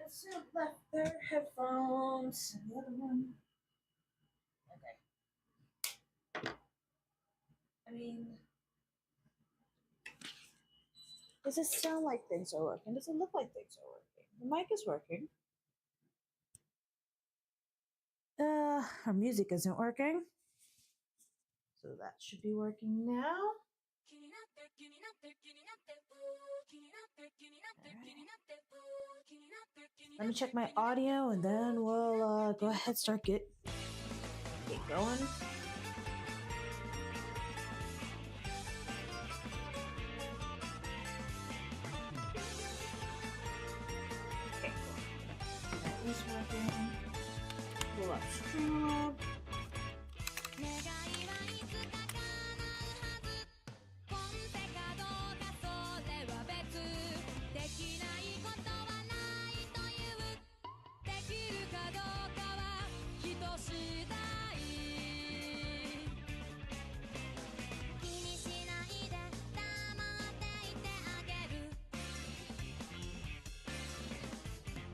guys who left their headphones. And the other one. Okay. I mean, does it sound like things are working? Does it look like things are working? The mic is working. Our music isn't working. So that should be working now. Let me check my audio and then we'll go ahead start get going. Okay, cool. That is working. Pull up Streamlab.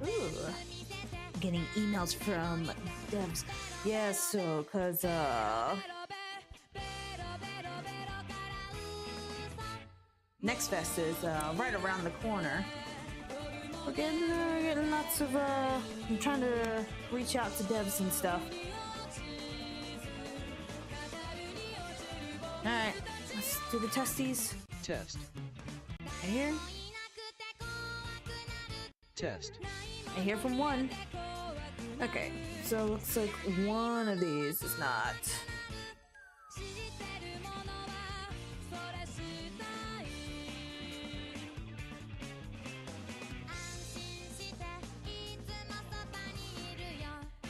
Ooh, getting emails from devs. Yeah, so, cause, Next Fest is, right around the corner. We're getting lots of, I'm trying to reach out to devs and stuff. Alright, let's do the testies. Test. I hear? Test. I hear from one. Okay, so looks like one of these is not.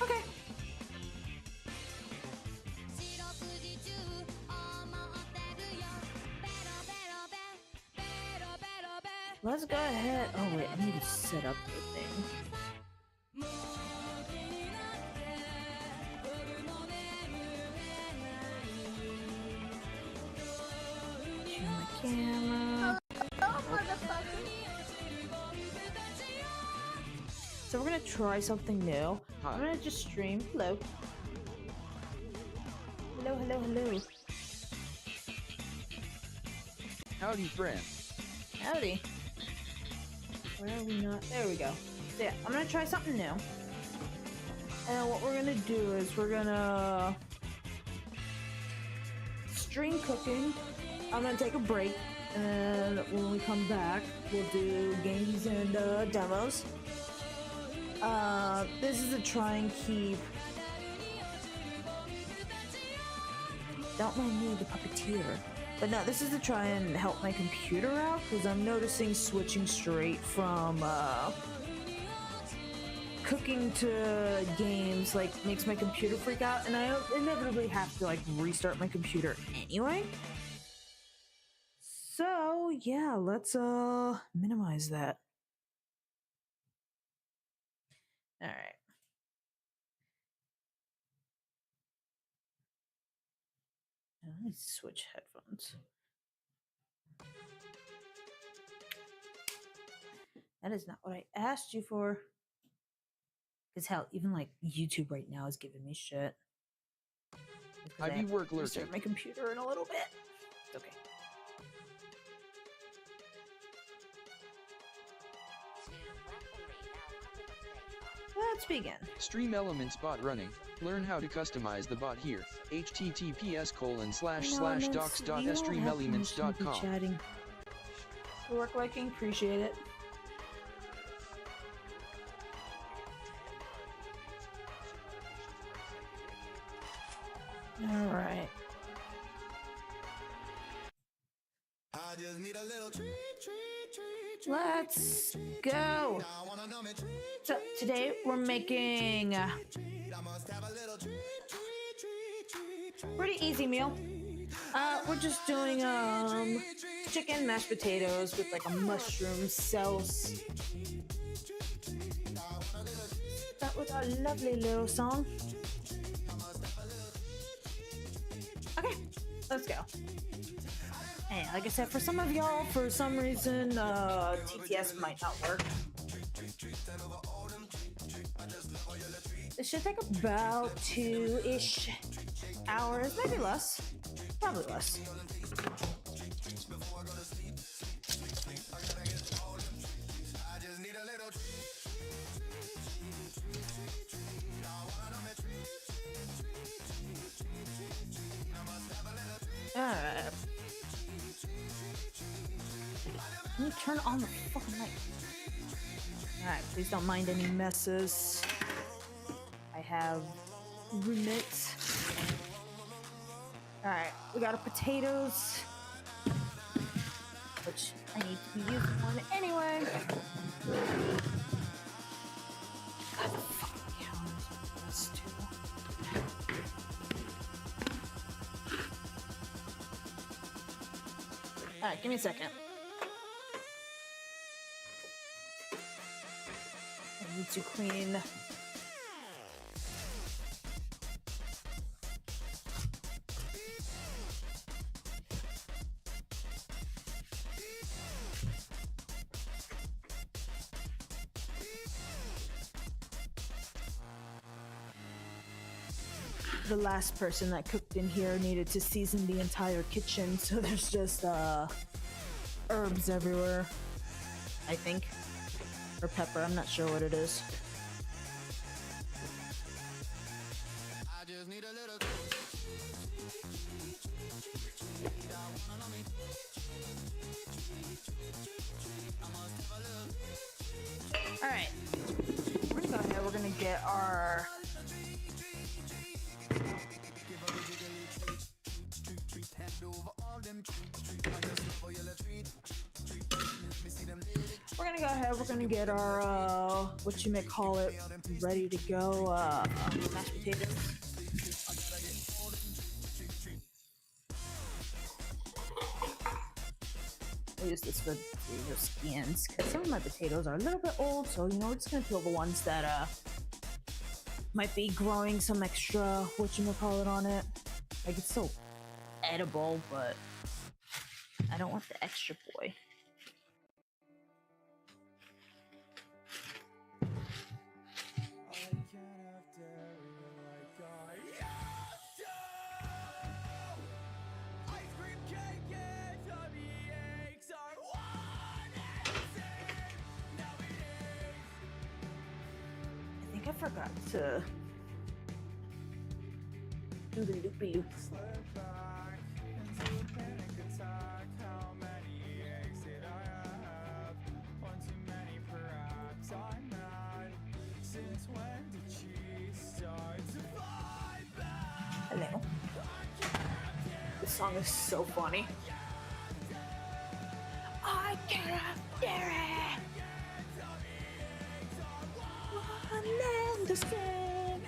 Okay. Let's go ahead. Oh wait, I need to set up the thing. Turn my camera. So we're gonna try something new. Hi. I'm gonna just stream. Hello. Hello, hello, hello. Howdy, friend. Howdy. Where are we not? There we go. So yeah, I'm gonna try something new. And what we're gonna do is we're gonna stream cooking. I'm gonna take a break, and when we come back, we'll do games and demos. This is to try and keep. Don't mind me, the puppeteer. But no, this is to try and help my computer out, because I'm noticing switching straight from cooking to games like makes my computer freak out, and I inevitably have to like restart my computer anyway. So yeah, let's minimize that. All right. Let me switch headphones. That is not what I asked you for. Because hell, even like YouTube right now is giving me shit. I be work lurking. Restart my computer in a little bit. It's okay. Let's begin. Stream Elements bot running. Learn how to customize the bot here. https://docs.streamelements.com. Chatting. Work liking, appreciate it. All right. I just need a little treat. Let's go. So today we're making a pretty easy meal. We're just doing chicken mashed potatoes with like a mushroom sauce. Start with our lovely little song. Okay, let's go. And like I said, for some of y'all, for some reason, TTS might not work. should take about 2-ish hours, maybe less. Probably less. Alright. Can you turn on the fucking light? Alright, please don't mind any messes. I have roommates. Alright, we got our potatoes. Which I need to be using one anyway. God, the fucking cows. That's too. Alright, give me a second. I need to clean. The last person that cooked in here needed to season the entire kitchen, so there's just herbs everywhere, I think. Or pepper, I'm not sure what it is. I just need a little. Alright. We're gonna go ahead, we're gonna get our we're gonna get our whatchamacallit ready to go, mashed potatoes. I use this for potato skins because some of my potatoes are a little bit old, so you know we're just gonna peel the ones that might be growing some extra whatchamacallit on it. Like it's still edible, but I don't want the extra boy. I forgot to do the loopy loop. Hello. This song is so funny. I cannot bear it. Understand.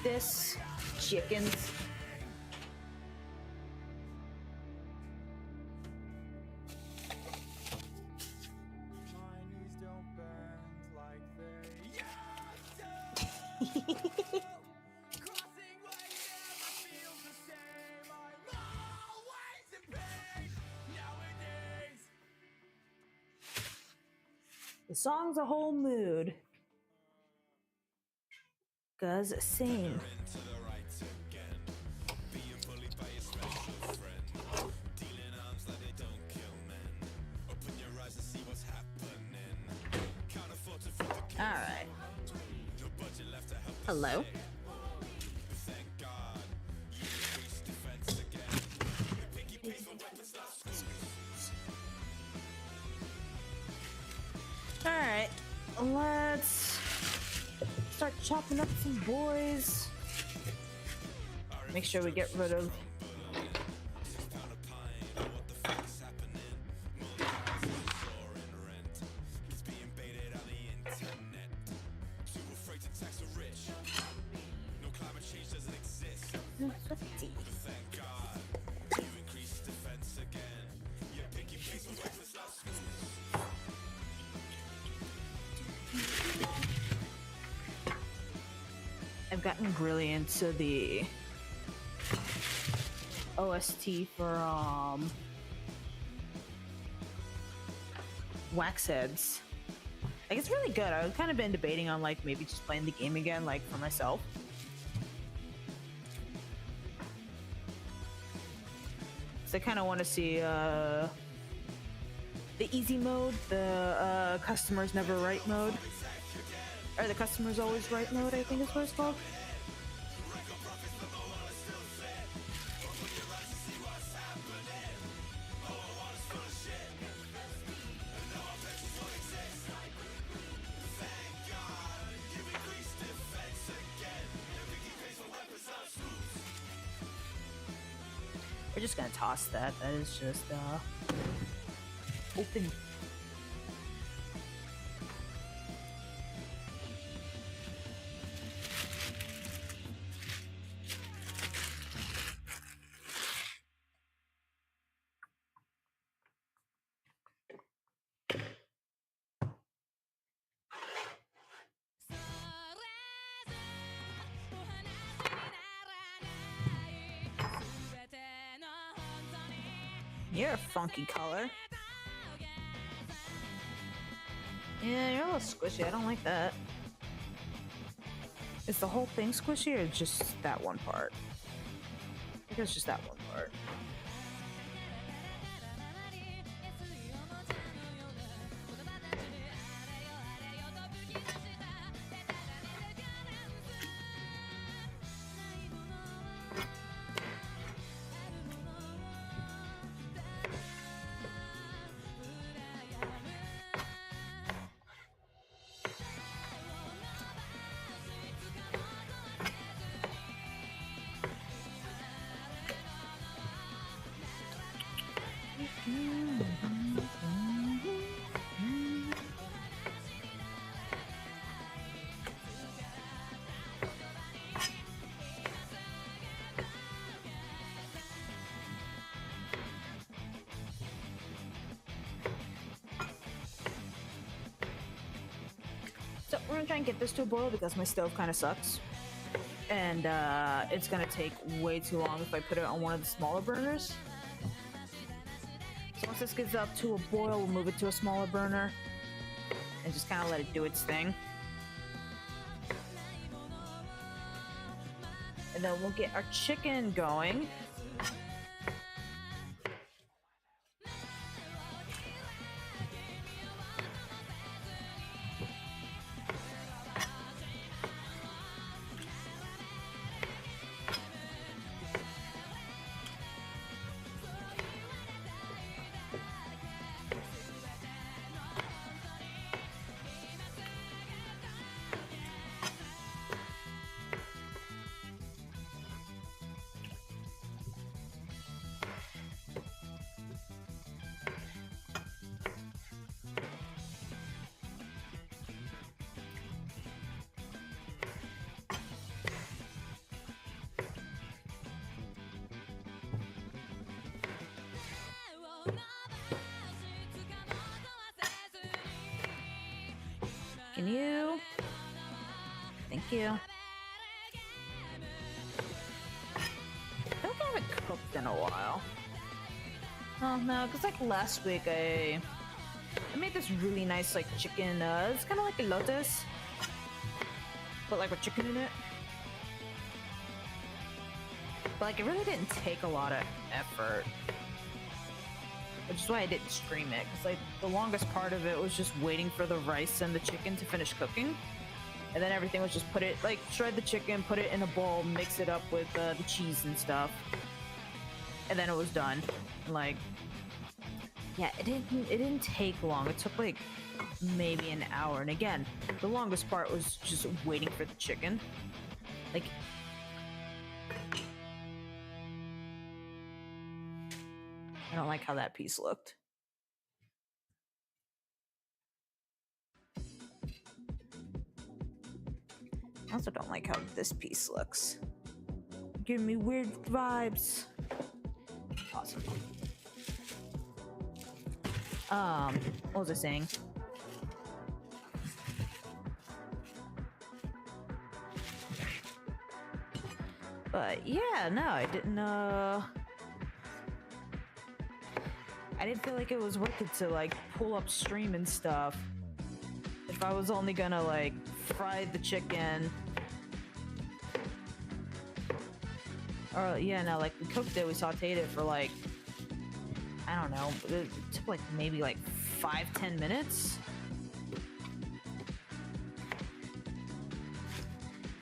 This chickens. The song's a whole mood. Cause same. Alright. Hello? Alright, let's start chopping up some boys. Make sure we get rid of I've gotten really into the OST for Waxheads. Like, it's really good. I've kind of been debating on like maybe just playing the game again, like for myself. So I kind of want to see the easy mode, the customers never right mode, or the customers always right mode, I think is what it's called. We're just gonna toss that. That is just open. You're a funky color. Yeah, you're a little squishy. I don't like that. Is the whole thing squishy or just that one part? I think it's just that one part. So we're gonna try and get this to a boil because my stove kind of sucks. And it's gonna take way too long if I put it on one of the smaller burners. So once this gets up to a boil, we'll move it to a smaller burner and just kind of let it do its thing. And then we'll get our chicken going. Can you? Thank you. I don't think I haven't cooked in a while. Oh no, because like last week I made this really nice like chicken, it's kind of like a lotus, but like with chicken in it. But like it really didn't take a lot of effort. Which is why I didn't stream it, because like the longest part of it was just waiting for the rice and the chicken to finish cooking, and then everything was just put it like shred the chicken, put it in a bowl, mix it up with the cheese and stuff, and then it was done. Like, yeah, it didn't take long. It took like maybe an hour, and again, the longest part was just waiting for the chicken. Like. I don't like how that piece looked. I also don't like how this piece looks. Giving me weird vibes. Awesome. What was I saying? But yeah, no, I didn't feel like it was worth it to like pull up stream and stuff if I was only gonna like fry the chicken. Or yeah, no, like we cooked it, we sauteed it for like, I don't know, it took like maybe like 5-10 minutes.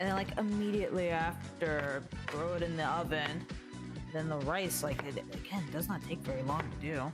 And then like immediately after, throw it in the oven. Then the rice, like, it again does not take very long to do.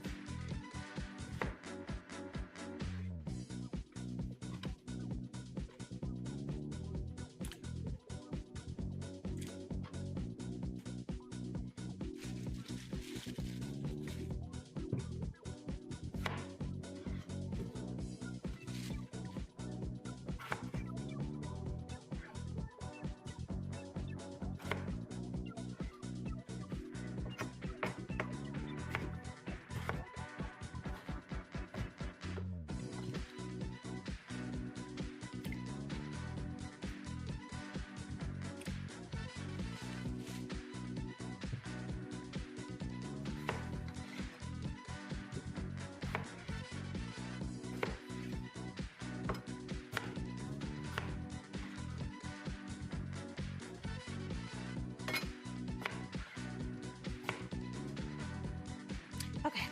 Okay,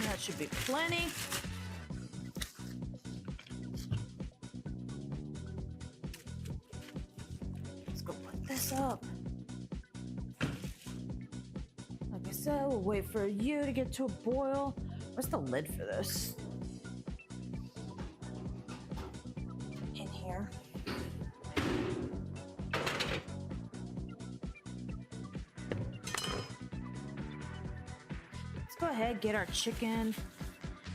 that should be plenty. Let's go put this up. Like I said, we'll wait for you to get to a boil. Where's the lid for this? In here. Go ahead, get our chicken.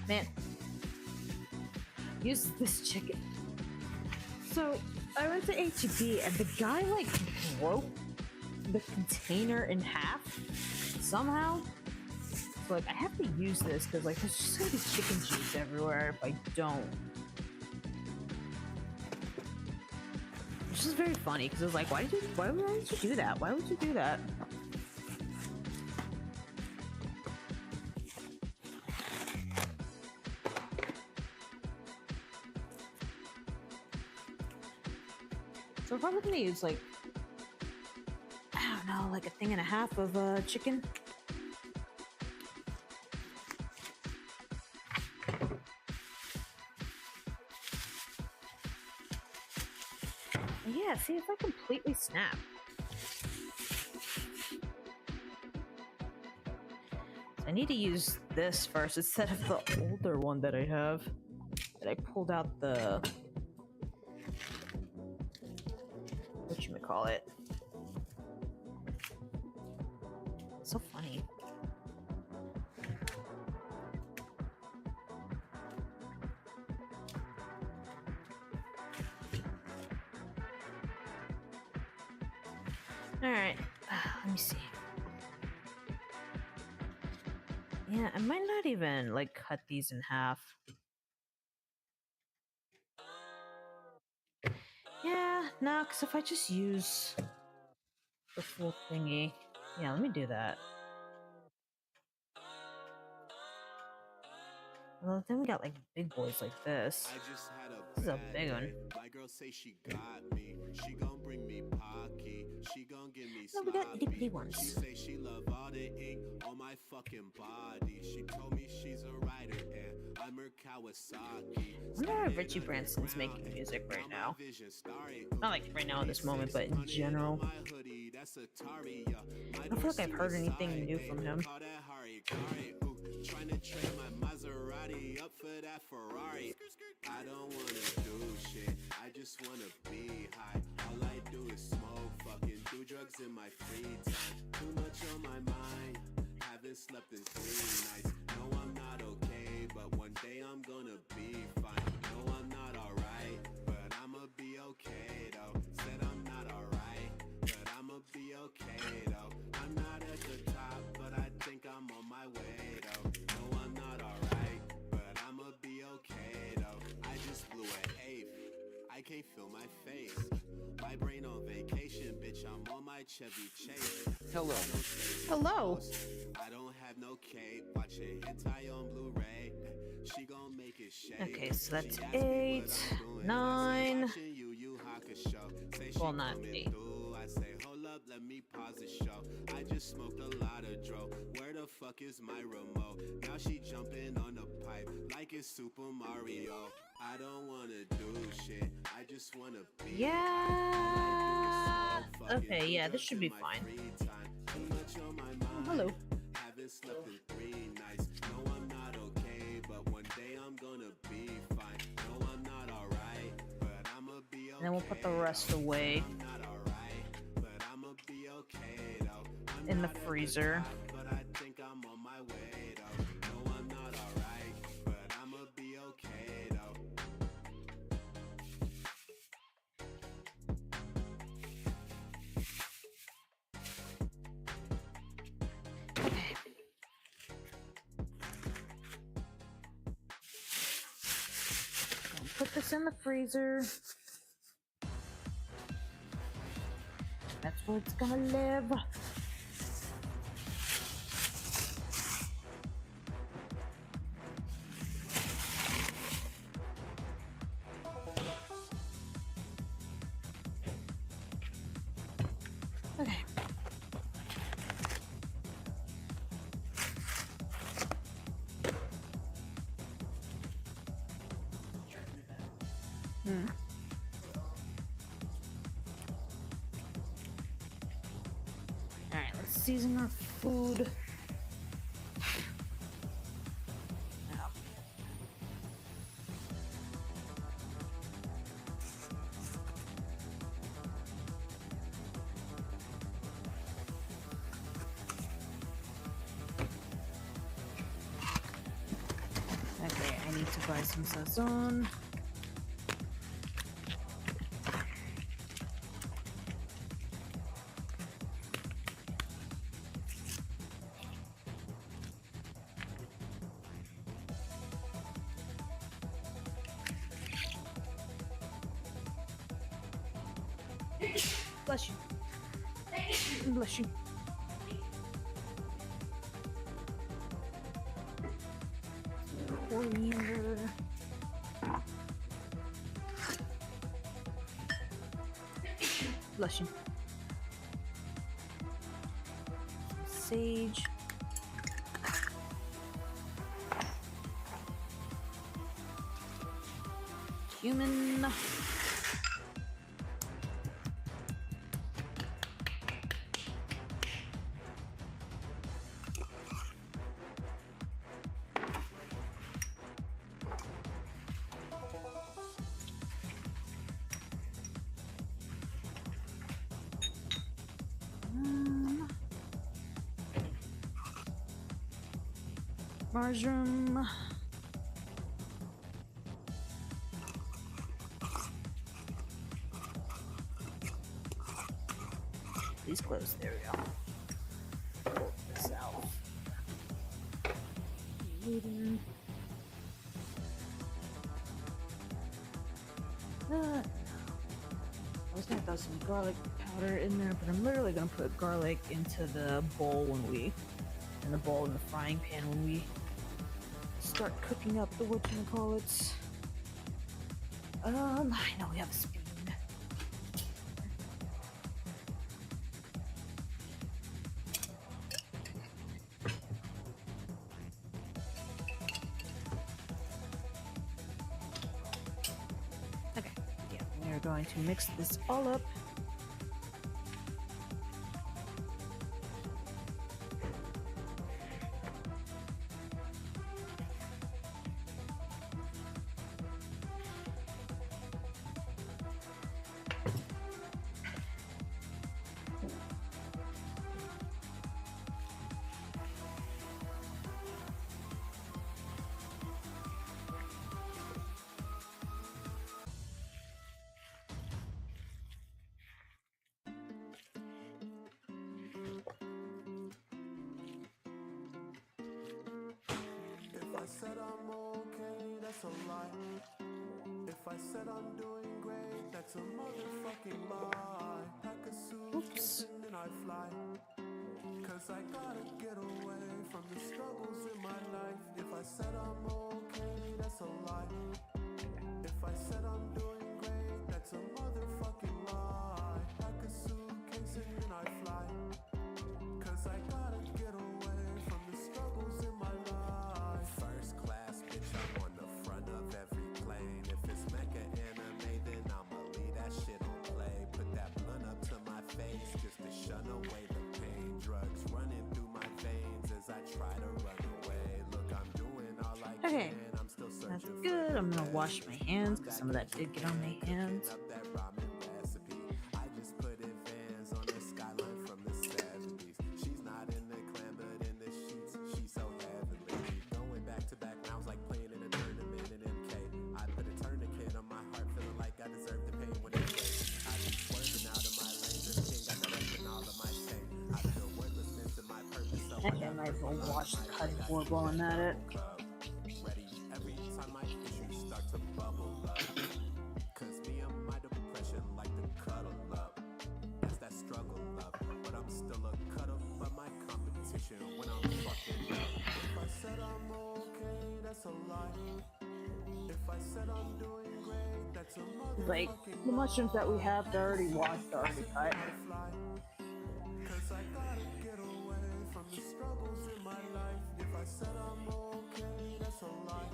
Man, use this chicken. So I went to HEB and the guy like broke the container in half somehow. So like I have to use this because like there's just gonna be chicken juice everywhere if I don't. Which is very funny because it's like, why would you do that? Why would you do that? So we're probably gonna use like, I don't know, like a thing and a half of chicken. And yeah, see if I completely snap. So I need to use this first instead of the older one that I have. That I pulled out the... whatchamacallit. So funny. Alright, let me see. Yeah, I might not even like cut these in half. Yeah, no, because if I just use the full thingy, yeah, let me do that. Well, then we got like big boys like this. This is a big one. My girl say she got me. She gon' bring me Pocky. She gon' give me No, we got itty bitty ones. She say she love all the ink on my fucking body. She told me she's a writer and I'm her Kawasaki. I wonder if Richie Branson's making music right now. Not like right now in this moment, but in general. I don't feel like I've heard anything new from him. Trying to trade my Maserati up for that Ferrari. I don't wanna do shit, I just wanna be high. All I do is smoke, fucking do drugs in my free time. Too much on my mind, haven't slept in 3 nights. No, I'm not okay, but one day I'm gonna be fine. No, I'm not alright, but I'ma be okay though. Said I'm not alright, but I'ma be okay though. I'm not at the top, but I think I'm on my way though. No, I'm not alright, but I'ma be okay though. I just blew an eighth. I can't feel my face. My brain on vacation, bitch, I'm on my Chevy Chase. Hello. Hello. I don't have no cape, watching hentai on Blu-ray. She gon' make it shake. Okay, so that's She asked me what 8, I'm doing. 9. Watching Yu Hakusho. Say she Well, not coming 8. through. I say, hold up, let me pause the show. I just smoked a lot of dro. Where the fuck is my remote? Now she jumping on the pipe like it's Super Mario. I don't wanna do shit. I just wanna be. Yeah. Okay, yeah, this should be fine. Oh, hello. Haven't slept in 3 nights. No, I'm not okay, but one day I'm gonna be fine. No, I'm not alright, but I'ma be okay. And then we'll put the rest away I'm not alright, but I'ma be okay though. I'm in the not at freezer. top, but I think I'm on my way though. No, I'm not alright, but I'ma be okay though. Put this in the freezer. That's where it's gonna live. Okay. Alright, let's season our food. Now. Okay, I need to buy some sazon. Bless you. Bless you. Coriander. Bless you. Sage. Cumin. Marjoram. Please close. There we go. Pull this out. Eating. I was gonna throw some garlic powder in there, but I'm literally gonna put garlic into the bowl in the frying pan when we start cooking up the whatchamacallits. I know we have a spoon. Okay, yeah, we're going to mix this all up. If I said I'm okay, that's a lie. If I said I'm doing great, that's a motherfucking lie. Pack a suitcase and then I fly. Cause I gotta get away from the struggles in my life. If I said I'm okay, that's a lie. If I said I'm doing great, that's a motherfucking lie. Pack a suitcase and then I fly. Cause I gotta get away from the struggles in my life. First class, bitch, I'm on the front of every plane. If it's Mecca anime, then I'ma leave that shit on play. Put that blunt up to my face just to shun away the pain. Drugs running through my veins as I try to run away. Look, I'm doing all I Okay. can. I'm still searching. That's good. I'm gonna wash my hands because some of that did get on my hands. Up that ramen recipe. I just put Vans on the skyline from the 70s. She's not in the clan, but in the sheets, she's so heavenly. Going back to back rounds like playing in a tournament in MK. I put a tourniquet on my heart, feeling like I deserve the pain when it breaks. I be swerving out of my lane, this king got the rest in all of my tape. I feel worthlessness in my purpose, so I might as well wash the cutting board while I'm at it. ready every time my issues start to bubble up. Cause me and my depression like to cuddle up. That's that struggle up. But I'm still a cut up by my competition when I'm fucking up. If I said I'm okay, that's a lie. If I said I'm doing great, that's a motherfucking Like, the mushrooms that we have, they're already washed, they're already cut. fly. Cause I gotta get away from the struggles in my life. If I said I'm okay, that's a lie.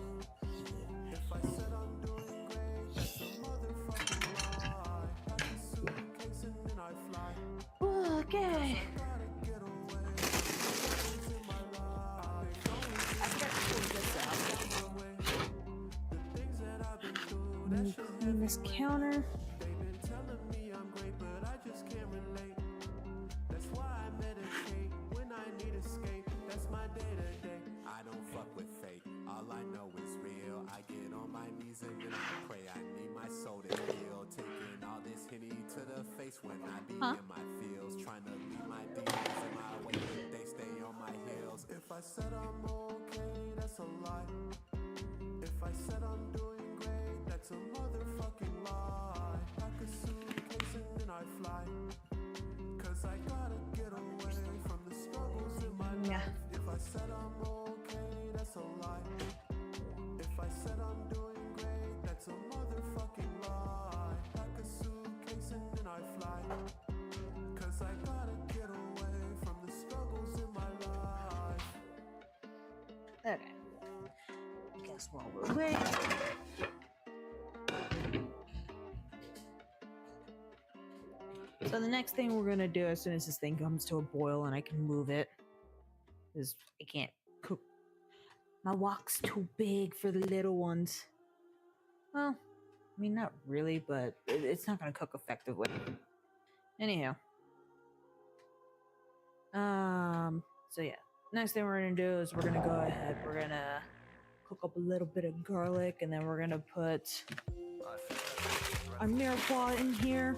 If I said I'm doing great, that's a motherfucking lie. Pack a suitcase and then I fly. Okay. Gotta get away from the struggles in my life. I forgot to pull this out. The things that I've been through, Let that me shit clean this counter. they've been telling me I'm great, but I just can't relate. That's why I meditate when I need escape. That's my day to day. I don't fuck with fate. All I know is real. I get on my knees and then I pray. I need my soul to heal. Taking all this Henny to the face when I be in my feels. Trying to leave my demons in my way, but they stay on my heels. If I said I'm okay, that's a lie. If I said I'm doing great, that's a motherfucking lie. Pack a suitcase and then I fly. Cause I gotta get away from the struggles in my Yeah. life. If I said I'm okay, that's a lie. If I said I'm doing great, that's a motherfucking lie. Pack a suitcase and then I fly. Cause I gotta get away from the struggles in my life. Okay. Guess while we're away. So the next thing we're gonna do as soon as this thing comes to a boil and I can move it, is I can't cook. My wok's too big for the little ones. Well, I mean not really, but it's not gonna cook effectively. Anyhow. So yeah. Next thing we're gonna do is we're gonna go ahead, we're gonna cook up a little bit of garlic, and then we're gonna put our mirepoix in here.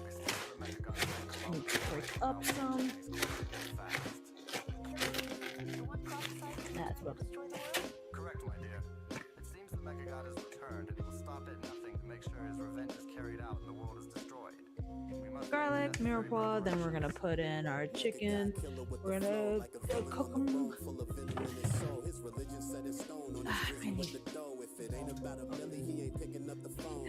Let me break up some. That's what. Correct, my dear. It seems the Mecha God has returned, and he will stop at nothing to make sure his revenge is carried out and the world is destroyed. We must Garlic, mirepoix, then we're gonna put in our chicken. We're gonna cook them.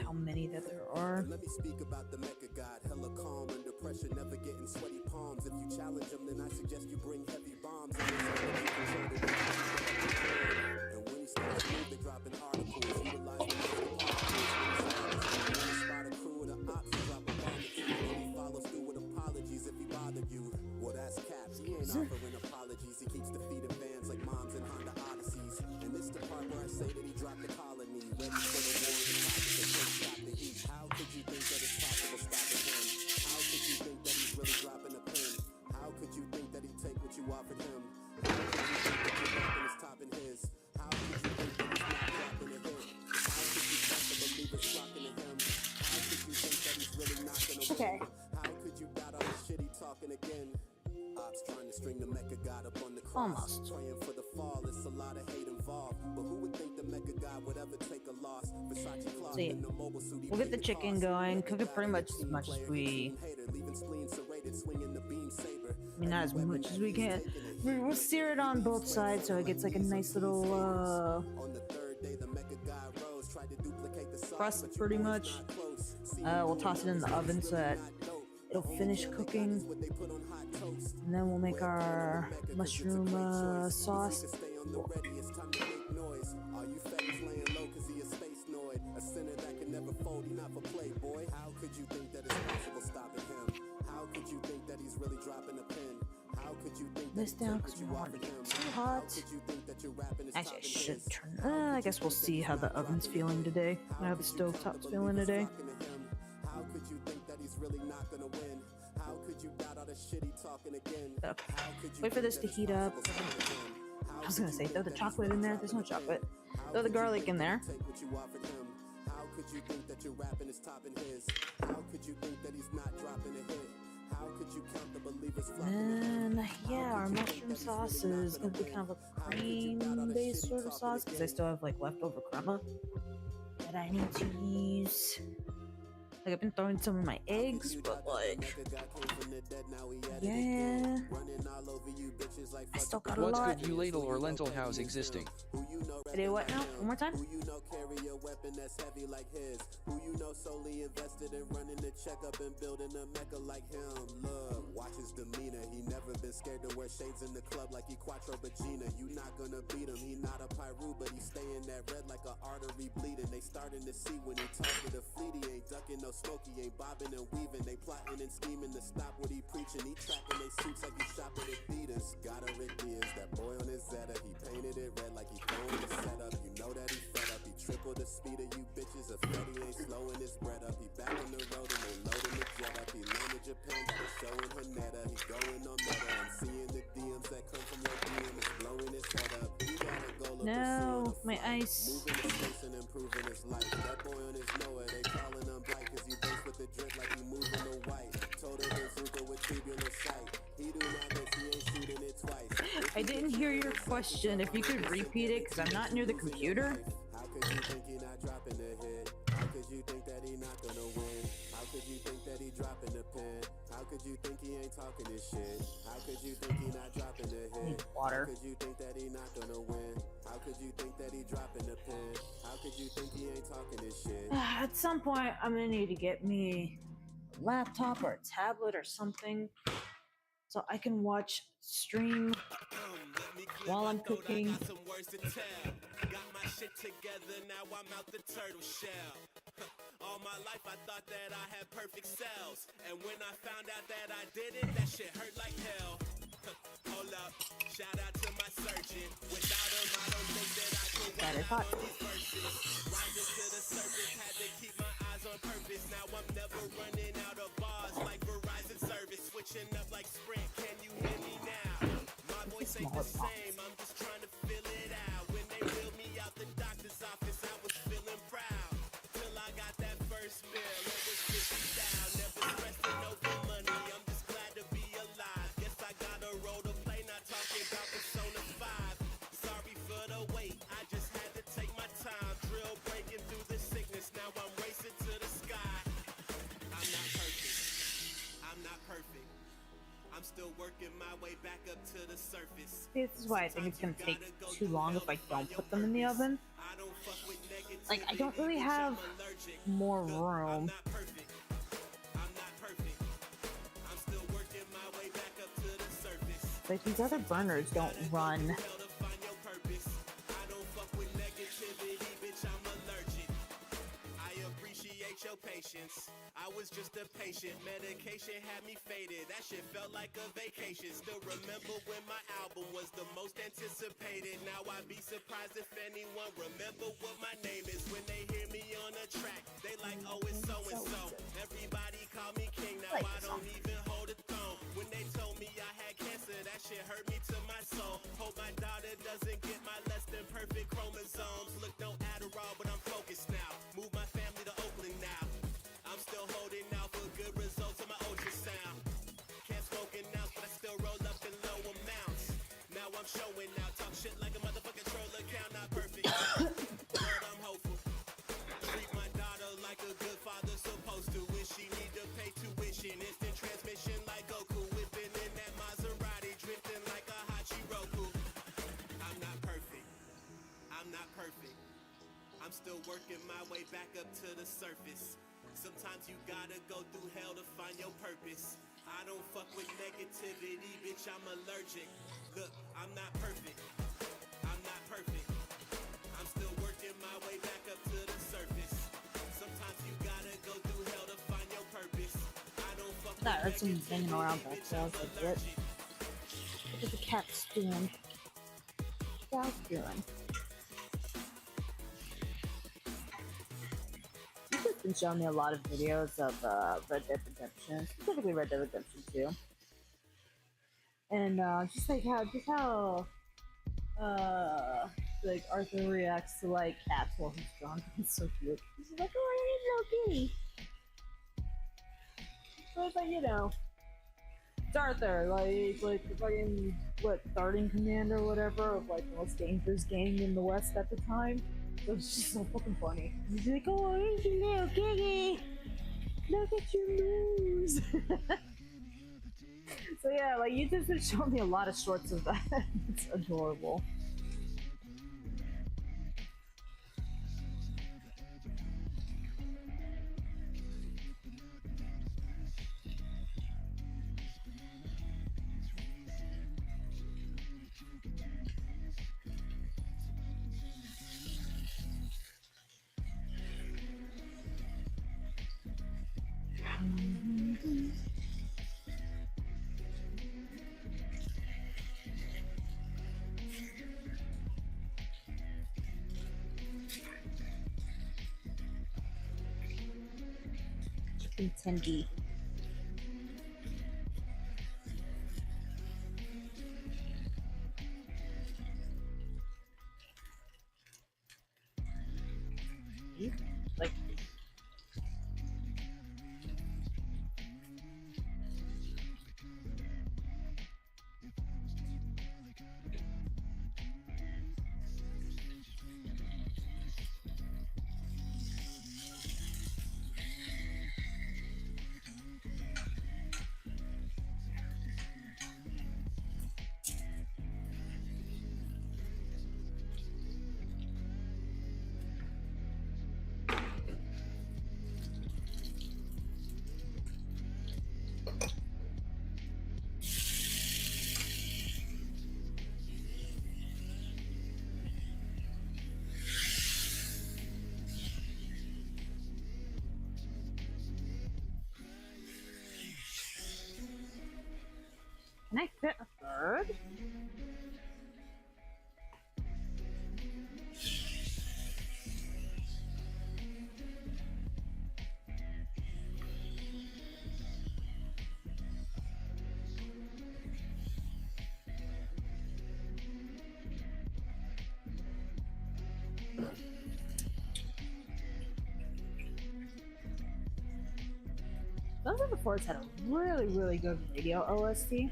How many that there are. Let me speak about the Mecha God, hella calm under pressure, never getting sweaty palms. If you challenge him, then I suggest you bring heavy bombs. And when he starts to move, they dropping articles, utilize the spot a crew of the ops, drop a bomb to kill you. He follows through with apologies if he bothered you. Well, that's caps. He ain't offering apologies. He keeps defeating fans like moms and Honda Odysseys. And this the part where I say that he dropped the colony, ready for the war in the pockets and can't stop the heat. How could you think that it's possible stopping him? How could you think that he's really dropping a pin? How could you think that he'd take what you offered him? How could you think that your weapon is topping his? How could you think that he's not dropping a hit? How could you trust to believe it's rocking to him? How could you think that he's really not gonna win? Okay. How could you doubt all the shit he talking again? Ops trying to string the Mecha God up on the cross. Almost. Praying for the fall, it's a lot of hate involved. But who would think the Mecha God would ever take a loss? Versace closet So yeah, we'll get the chicken going, cook it pretty much as we. I mean, not as much as we can. We'll sear it on both sides so it gets like a nice little crust, pretty much. We'll toss it in the oven so that it'll finish cooking, and then we'll make our mushroom sauce. This down because we don't want it to get too hot. Actually, I should turn. I guess we'll see how the oven's feeling today. How the stovetop's feeling today. Okay. Wait for this to heat up. I was gonna say throw the chocolate in there. There's no chocolate. Throw the garlic in there. And yeah, our mushroom sauce is gonna be kind of a cream-based sort of sauce because I still have like leftover crema that I need to use. Like I've been throwing some of my eggs, but like, yeah, I still got a What's lot. good, you ladle or lentil house existing? I do what now? One more time? Solely invested in running the checkup and building a mecca like him. Look, watch his demeanor. He never been scared to wear shades in the club like he Quattro Bagina. You not gonna beat him. He not a Pyru, but he stay in that red like a artery bleeding. They starting to see when he talk to the fleet. He ain't ducking no smoke. He ain't bobbing and weaving. They plotting and scheming to stop what he preaching. He tracking they suits like he shopping at Adidas. Got a Rick Diaz, that boy on his Zeta. He painted it red like he throwing the setup. You know that he fed up. He tripled the speed of you bitches. A Fetty ain't slowing his bread up. He back on the road and they loading the jet up. He landed Japan, got a show in Haneda. He going on meta and seeing the DMs that come from your DM is blowing his head up. He gotta go look No, my ice. moving his face and improving his life. That boy on his nowhere, they calling him blight cause he bakes with the drip like he moving the white. Told him bazooka with tubular sight. He do not miss, he ain't shooting it twice. I didn't hear your question. If you could repeat it, because I'm not near the computer. How could you think he not dropping the hit? How could you think that he not gonna win? How could you think that he dropping the pin? How could you think he ain't talking this shit? How could you think he not dropping the hit? Need water. How could you think that he not gonna win? How could you think that he dropping the pin? How could you think he ain't talking this shit? At some point, I'm gonna need to get me a laptop or a tablet or something so I can watch stream while I'm cooking. Got some words to tell. Got my shit together, now I'm out the turtle shell. All my life I thought that I had perfect cells. And when I found out that I didn't, that shit hurt like hell. Hold up, shout out to my surgeon. Without him, I don't think that I could That is win hot. on these verses. Rising to the surface, had to keep my eyes on purpose. Now I'm never running out of bars like Verizon service. Switching up like Sprint, can you hear me now? My voice ain't the same, I'm just trying to fill it out. When they wheeled me out the doctor's office, I was feeling proud. Till I got that first bill, it was 50 down. Never stressing over money, I'm just glad to be alive. Guess I got a role to play, not talking about Persona 5. Sorry for the wait, I just had to take my time. Drill breaking through the sickness, now I'm racing to the sky. I'm not perfect, I'm not perfect. I'm still working my way back up to the surface. This is why I think it's gonna take too long if I don't put them in the oven. I don't fuck with negativity, Like, I don't really bitch, have I'm allergic. more I'm room. not perfect. I'm not perfect. I'm still working my way back up to the surface. Like, these other burners don't run. Hell to find your purpose. I don't fuck with negativity, bitch, I'm allergic. I appreciate your patience. I was just a patient. Medication had me faded. That shit felt like a vacation. Still remember when my album was the most anticipated. Now I'd be surprised if anyone remember what my name is. When they hear me on a track, they like, oh, it's so-and-so. Everybody call me king. Now I don't even hold a throne. When they told me I had cancer, that shit hurt me to my soul. Hope my daughter doesn't get my less than perfect chromosomes. Look, no Adderall, but I'm focused now. Move my family to Oakland now. I'm still holding out for good results on my ultrasound. Can't smoke an ounce, but I still roll up in low amounts. Now I'm showing out, talk shit like a motherfucking troll account, not perfect. But I'm hopeful. Treat my mother supposed to when she need to pay tuition? Instant transmission like Goku, whipping in that Maserati, drifting like a Hachiroku. I'm not perfect. I'm not perfect. I'm still working my way back up to the surface. Sometimes you gotta go through hell to find your purpose. I don't fuck with negativity, bitch, I'm allergic. Look, I'm not perfect. I'm not perfect. I'm still working my way back up to the surface. Sometimes you gotta go through hell to find your purpose. I don't fuck That with hurts him hanging negativity, around back bitch, there. I I'm was like, what? allergic. What is the cat's doing? Cat's doing. You've just been showing me a lot of videos of Red Dead Redemption, specifically Red Dead Redemption 2. And just how like Arthur reacts to like cats while he's drunk. It's so cute. He's like, oh, I need no kitty. So it's like, you know, it's Arthur, like the fucking what, starting command or whatever of like the most dangerous gang in the West at the time. So it's just so fucking funny. He's like, oh, I need you now, kitty. Look at your moves. So yeah, like you just been showing me a lot of shorts of that. It's adorable. Tendy. Like can I fit a third? Those of the Fords had a really good radio OST.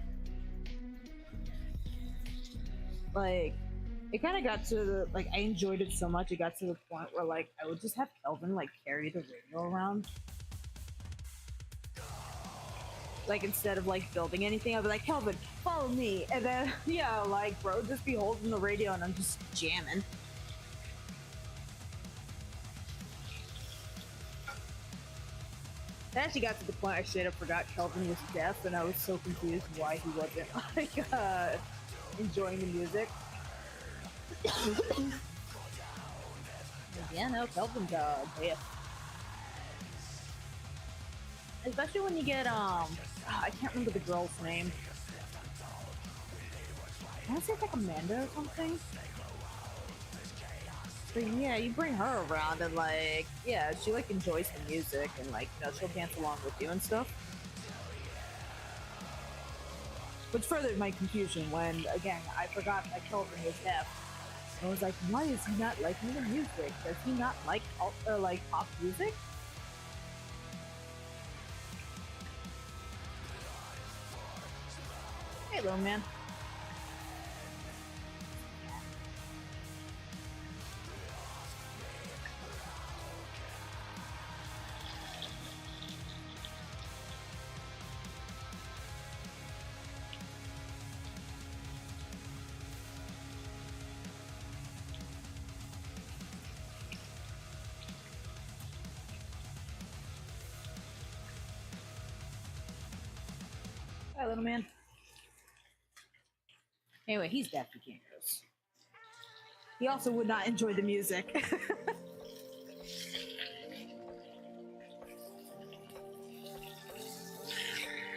Like, it kind of got to the, like, I enjoyed it so much, it got to the point where, like, I would just have Kelvin, like, carry the radio around. Like, instead of, like, building anything, I'd be like, Kelvin, follow me. And then, yeah, like, bro, just be holding the radio and I'm just jamming. It actually got to the point I straight up forgot Kelvin was deaf, and I was so confused why he wasn't, like, enjoying the music. Yeah, no, Kelvin's deaf. Especially when you get, I can't remember the girl's name. I want to say it's like Amanda or something. But yeah, you bring her around and like, yeah, she like enjoys the music and like, you know, she'll dance along with you and stuff. Which furthered my confusion when, again, I forgot that Kelvin was deaf. I was like, why is he not liking the music? Does he not like pop music? Hey, little man. Bye, little man. Anyway, he's Daffy Kangaroos. He also would not enjoy the music.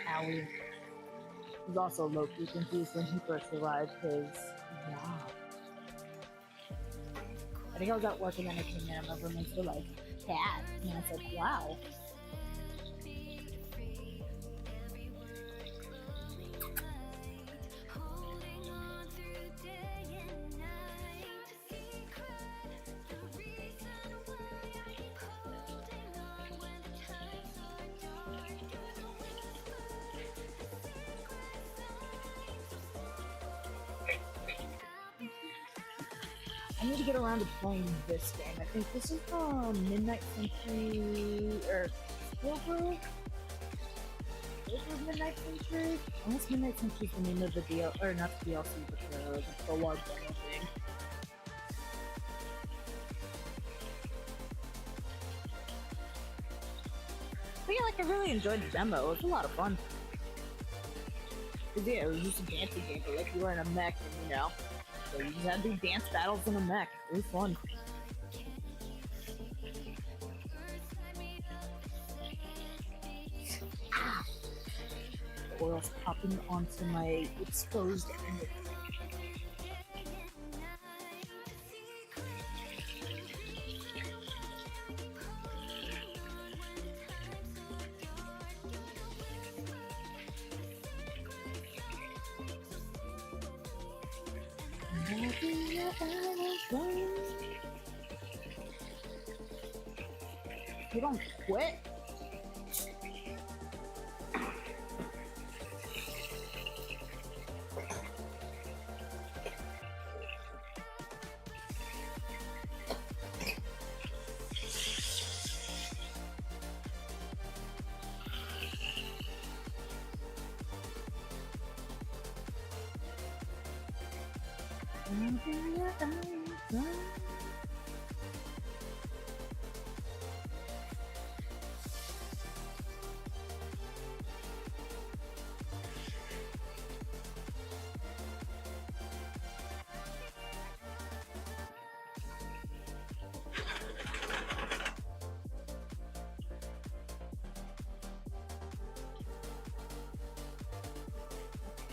Howie was also low-key confused when he first arrived because, wow. I think I was at work and then I came in and I remember my sister like, cat. And I said, wow. I need to get around to playing this game. I think this is Midnight Century or Silver Midnight Century. Unless Midnight Century is the name of the DL or not the DLC, but the prologue demo thing. But yeah, like I really enjoyed the demo. It was a lot of fun. 'Cause, yeah, it was just a dancing game, but like you were in a mech, and you know. So you just had to do dance battles in a mech. It was fun. Ah! The oil's popping onto my exposed end. You don't quit?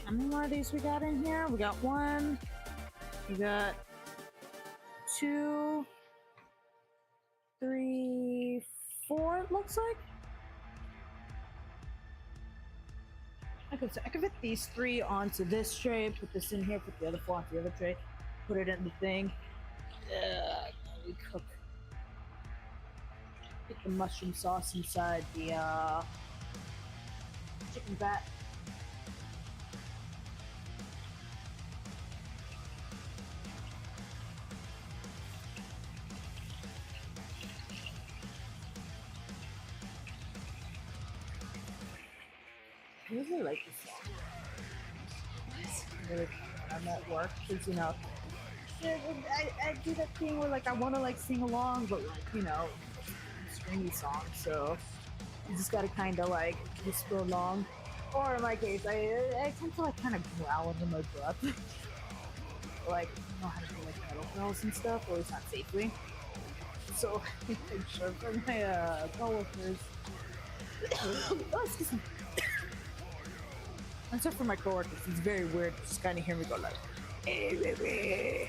How many more of these we got in here? We got one. We got 2, 3, 4. It looks like. I could fit these 3 onto this tray. Put this in here. Put the other 4 onto the other tray. Put it in the thing. We cook. Get the mushroom sauce inside the chicken fat. I usually like this song. Really, when I'm at work, because you know, I do that thing where like I want to like sing along, but like you know, stringy songs, so you just gotta kind of like whisper along. Or in my case, I tend to like kind of growl under my breath, like you know how to do like metal growls and stuff, or at least not safely. So I'm sure for my coworkers. Oh, excuse me. And so for my coworkers, it's very weird to just kind of hear me go like, "Hey, baby."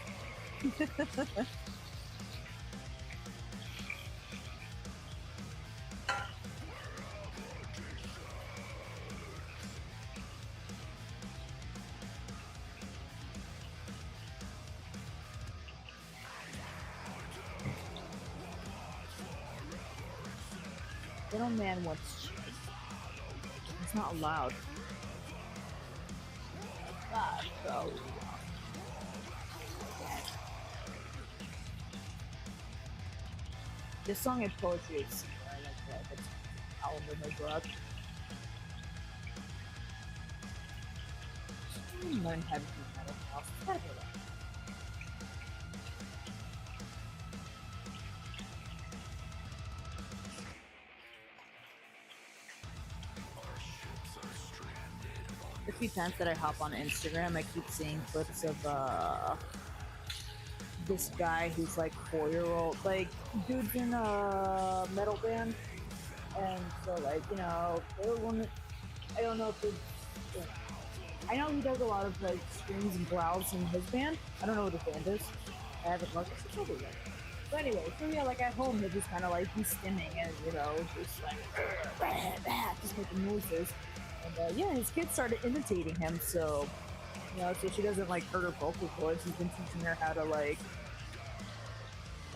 Little man wants cheese. It's not allowed. So this song in poetry is I like that. It's all over my book. Learn how to do metal house. Gotta go there. few times that I hop on Instagram, I keep seeing clips of this guy who's like 4-year-old, like dude's in a metal band, and so like I don't know if it's. I know he does a lot of like screams and growls in his band. I don't know what his band is. I haven't looked. It's over yet. But anyway, so yeah, like at home, he'll just kind of like be stimming and just like just making noises. And yeah, his kids started imitating him, so so she doesn't like hurt her vocal cords. He's been teaching her how to like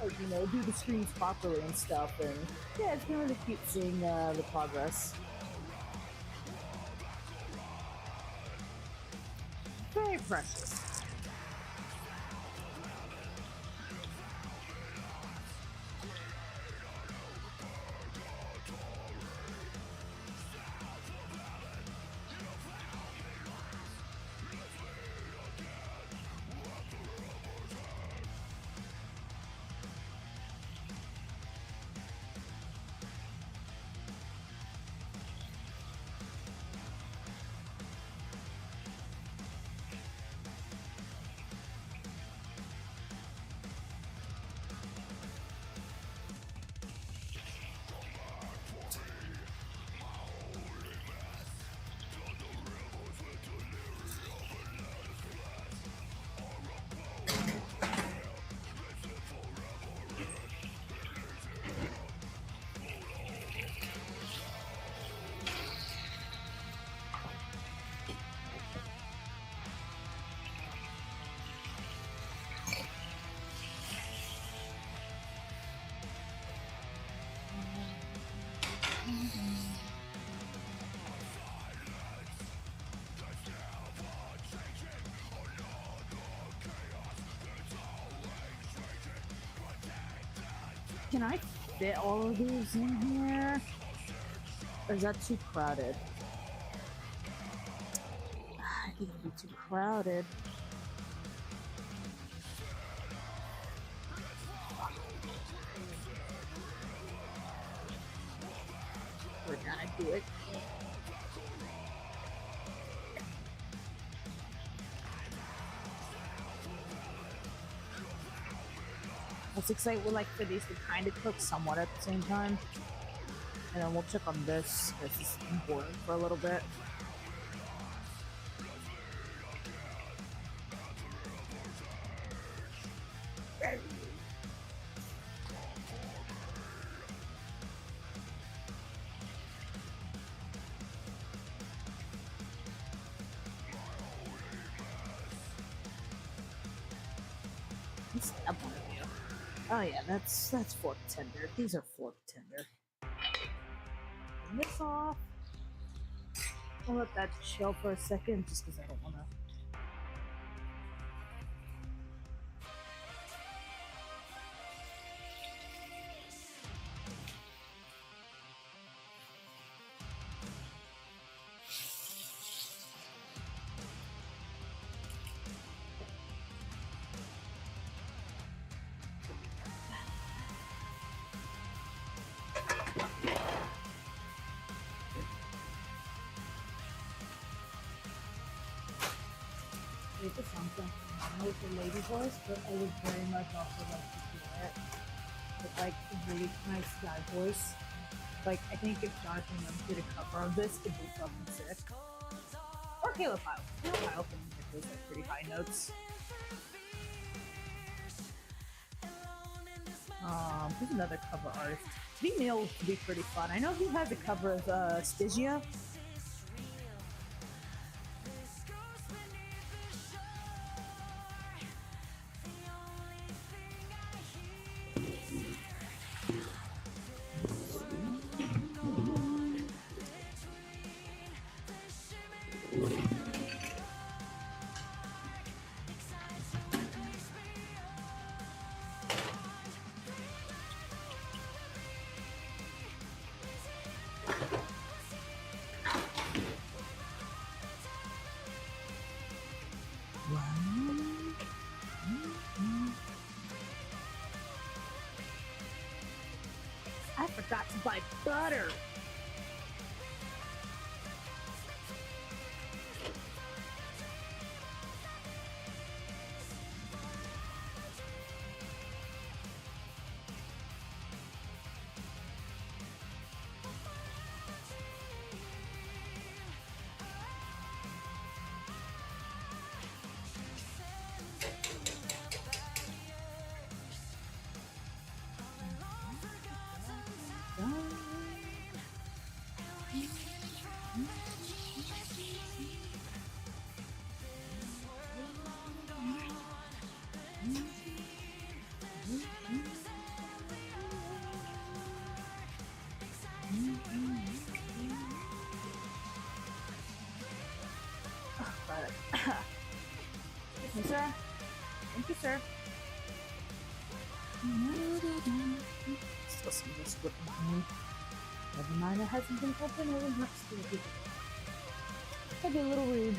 do the screams properly and stuff. And yeah, it's been really cute seeing the progress. Very precious. Can I fit all of these in here? Or is that too crowded? I think it'd be too crowded. We're gonna do it. Let's excite we'll like for these to kind of cook somewhat at the same time. And then we'll check on this. This is important for a little bit. Oh yeah, that's fork tender. These are fork tender. Turn this off. I'll let that chill for a second, just because I don't want to. It's something with the lady voice, but I would very much also like to hear it with like a really nice guy voice. Like I think if Jonathan Young did a cover of this, it'd be fucking sick. Or Caleb Pyle. Caleb Pyle can hit those like pretty high notes. Who's another cover artist? V-Neil would be pretty fun. I know he has a cover of Stygia. I forgot to buy butter. Oh, got it. Excuse me, sir. Thank you, sir. Still some just whipping me. Never mind, it hasn't been open over next to the I'd be a little rude.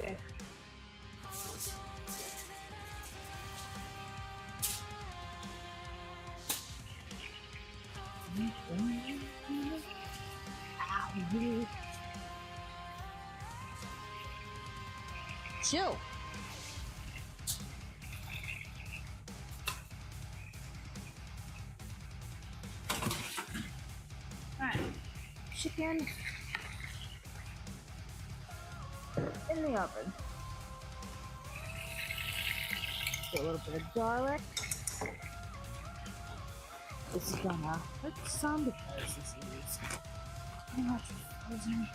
Okay. Chill. Alright. Chicken in the oven. Put a little bit of garlic. This is gonna hurt some because this is pretty much frozen.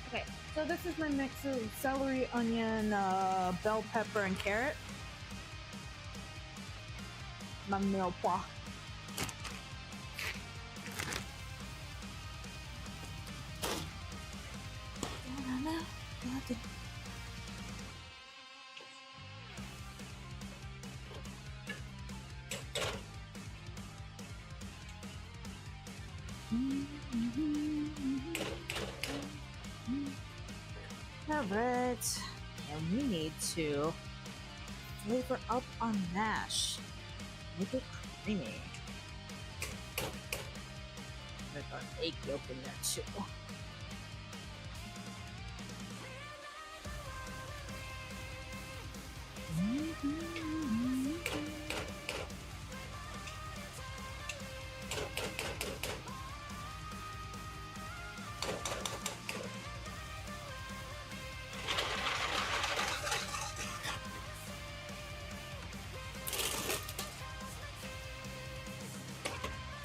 Okay, so this is my mix of celery, onion, bell pepper, and carrot. My meal pot. Alright, and we need to flavor up our mash. Make it creamy. I've got an egg yolk in there too.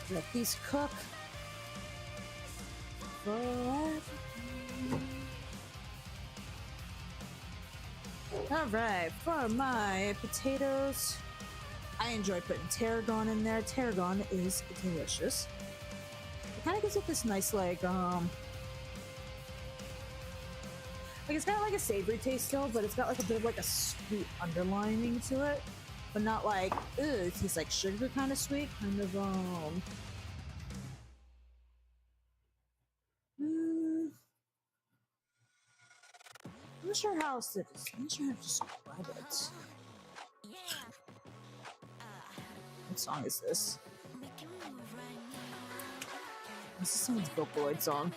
Let these cook. Alright, for my potatoes, I enjoy putting tarragon in there. Tarragon is delicious. It kind of gives it this nice, like it's got like a savory taste still, but it's got like a bit of like a sweet underlining to it. But not like, ew, it tastes like sugar kind of sweet, kind of, I'm not sure how else it is. I'm not sure how to describe it. What song is this? This is someone's Vocaloid song.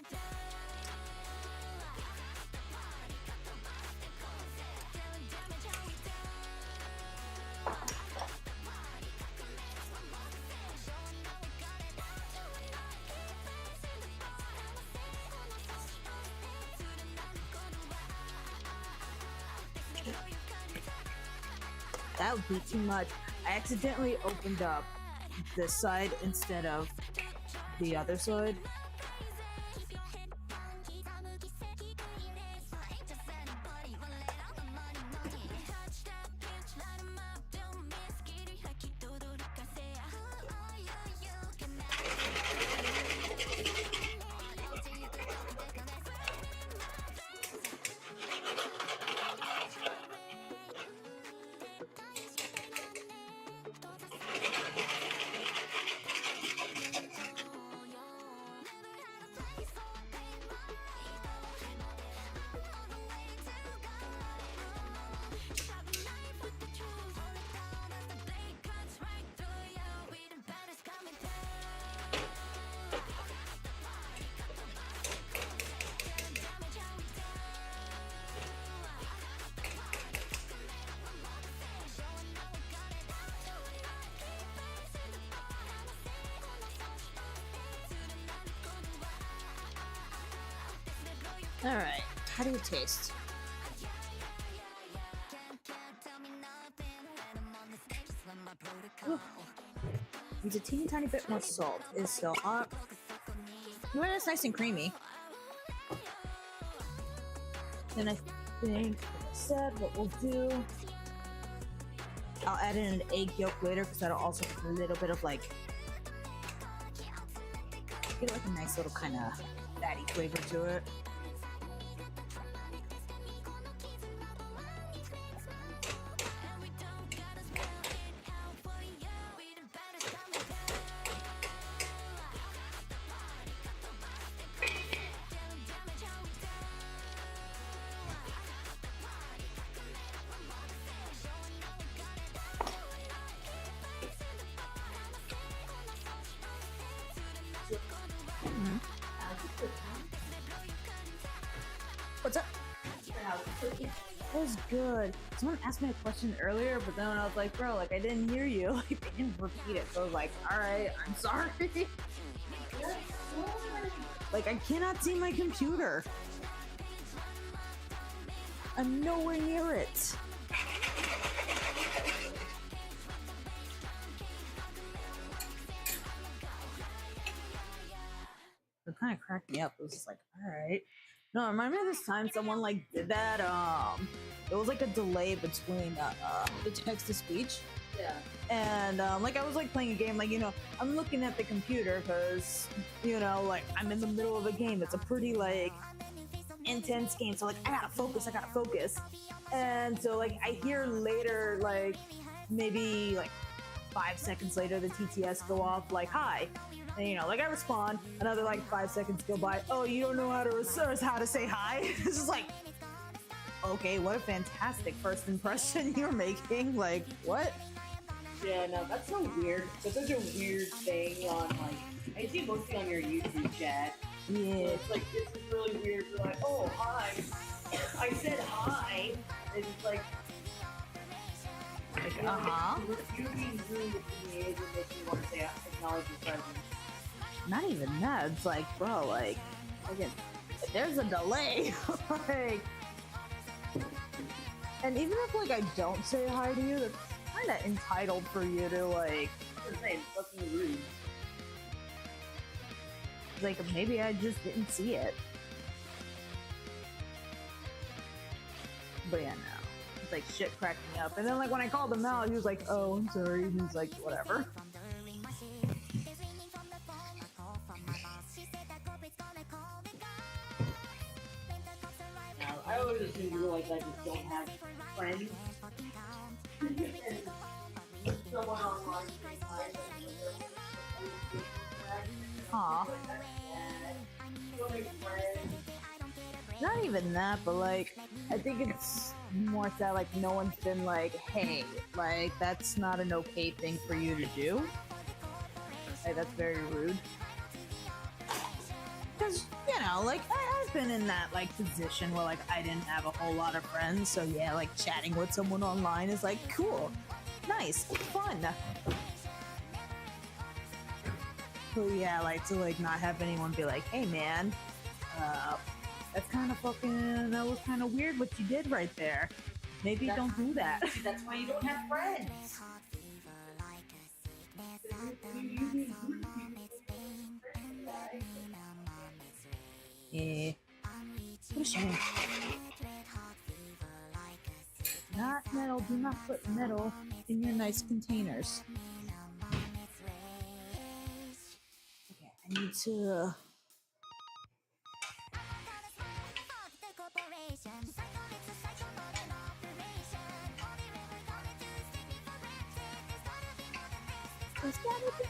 That would be too much. I accidentally opened up this side instead of the other side. All right, how do you taste? Ooh. Needs a teeny tiny bit more salt. Is still hot. Well, it's nice and creamy. Then I think, like I said, what we'll do, I'll add in an egg yolk later because that'll also give a little bit of like, get like a nice little kind of fatty flavor to it. What's up? It was good. Someone asked me a question earlier, but then I was like, bro, like I didn't hear you. Like they didn't repeat it. So I was like, alright, I'm sorry. Like I cannot see my computer. I'm nowhere near it. It kind of cracked me up. It was just like, alright. No, I remember this time someone like did that. It was like a delay between the text to speech. Yeah. And like I was like playing a game, like I'm looking at the computer because like I'm in the middle of a game. It's a pretty like intense game, so like I gotta focus. And so like I hear later, like maybe like 5 seconds later, the TTS go off like hi. And, like I respond, another like 5 seconds go by. Oh, you don't know how to say hi? It's just like, okay, what a fantastic first impression you're making. Like, what? Yeah, no, that's so weird. That's such a weird thing on like I see it mostly on your YouTube chat. Yeah. It's like this is really weird. You're like, oh hi, I said hi. And it's like you're being rude to me and make you want to say acknowledge your presence. Not even that. It's like, bro, like, again, there's a delay. Like, and even if like I don't say hi to you, that's kind of entitled for you to like. It's fucking rude. Like maybe I just didn't see it. But yeah, no. It's like shit cracked me up. And then like when I called him out, he was like, "Oh, I'm sorry." He's like, "Whatever." I always assume people like that just don't have friends. Someone online. Aw. Not even that, but like, I think it's more that like no one's been like, hey, like that's not an okay thing for you to do. Like that's very rude. Because, like I've been in that like position where like I didn't have a whole lot of friends, so yeah, like chatting with someone online is like cool, nice, fun. So yeah, like to like not have anyone be like, hey man, that was kind of weird what you did right there. Maybe don't do that. That's why you don't have friends. Yeah. What a shame. Not metal. Do not put metal in your nice containers. Okay, I need to. Let's get it.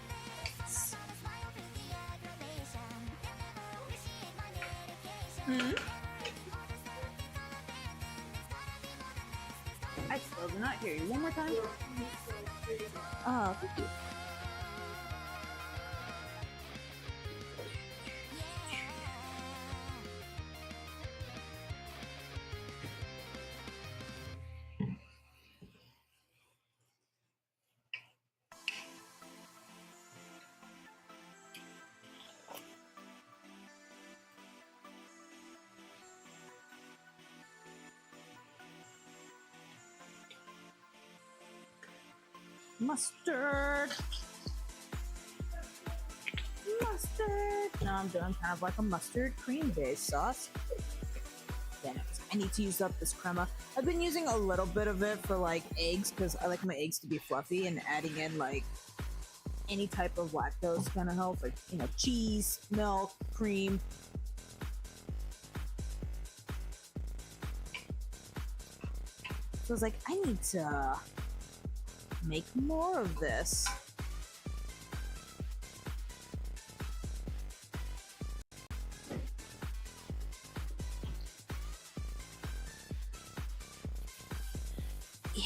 I still do not hear you. One more time. Oh, thank you. Mustard. Mustard. Now I'm doing kind of like a mustard cream based sauce. Damn it. I need to use up this crema. I've been using a little bit of it for like eggs because I like my eggs to be fluffy, and adding in like any type of lactose kind of helps, like, you know, cheese, milk, cream. So I was like, I need to make more of this. Yeah.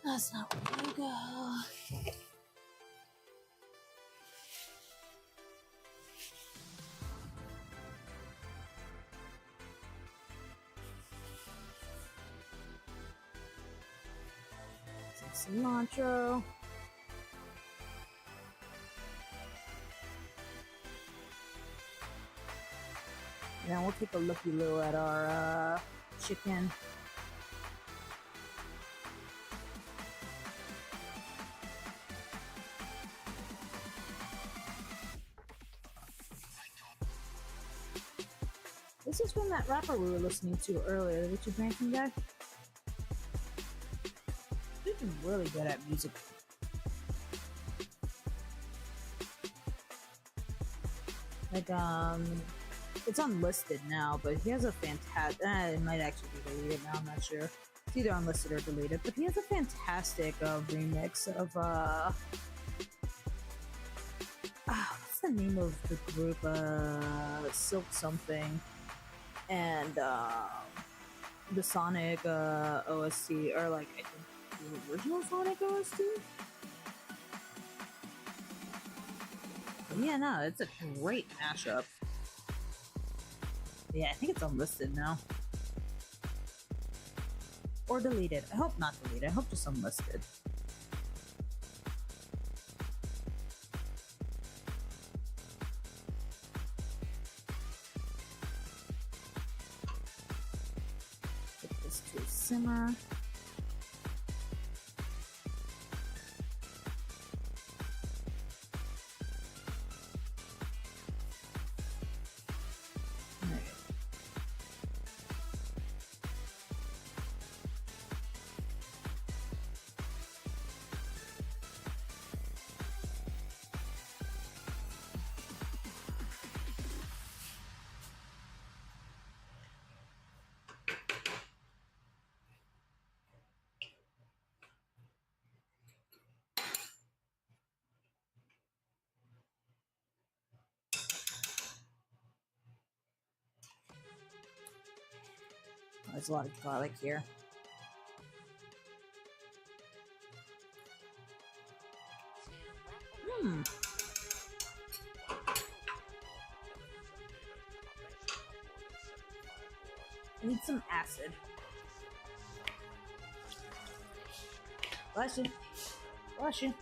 That's not where you go. Some cilantro. And then we'll take a looky-loo at our chicken. This is from that rapper we were listening to earlier, the Richard Branson guy. He's really good at music. Like, it's unlisted now, but he has a fantastic, it might actually be deleted now, I'm not sure. It's either unlisted or deleted, but he has a fantastic remix of, what's the name of the group? Silk something. And the Sonic OST, or like I think the original Sonic OST. But yeah, no, it's a great mashup. Yeah, I think it's unlisted now, or deleted. I hope not deleted. I hope just unlisted. Simmer. There's a lot of garlic here. I need some acid. Bless you. Bless you.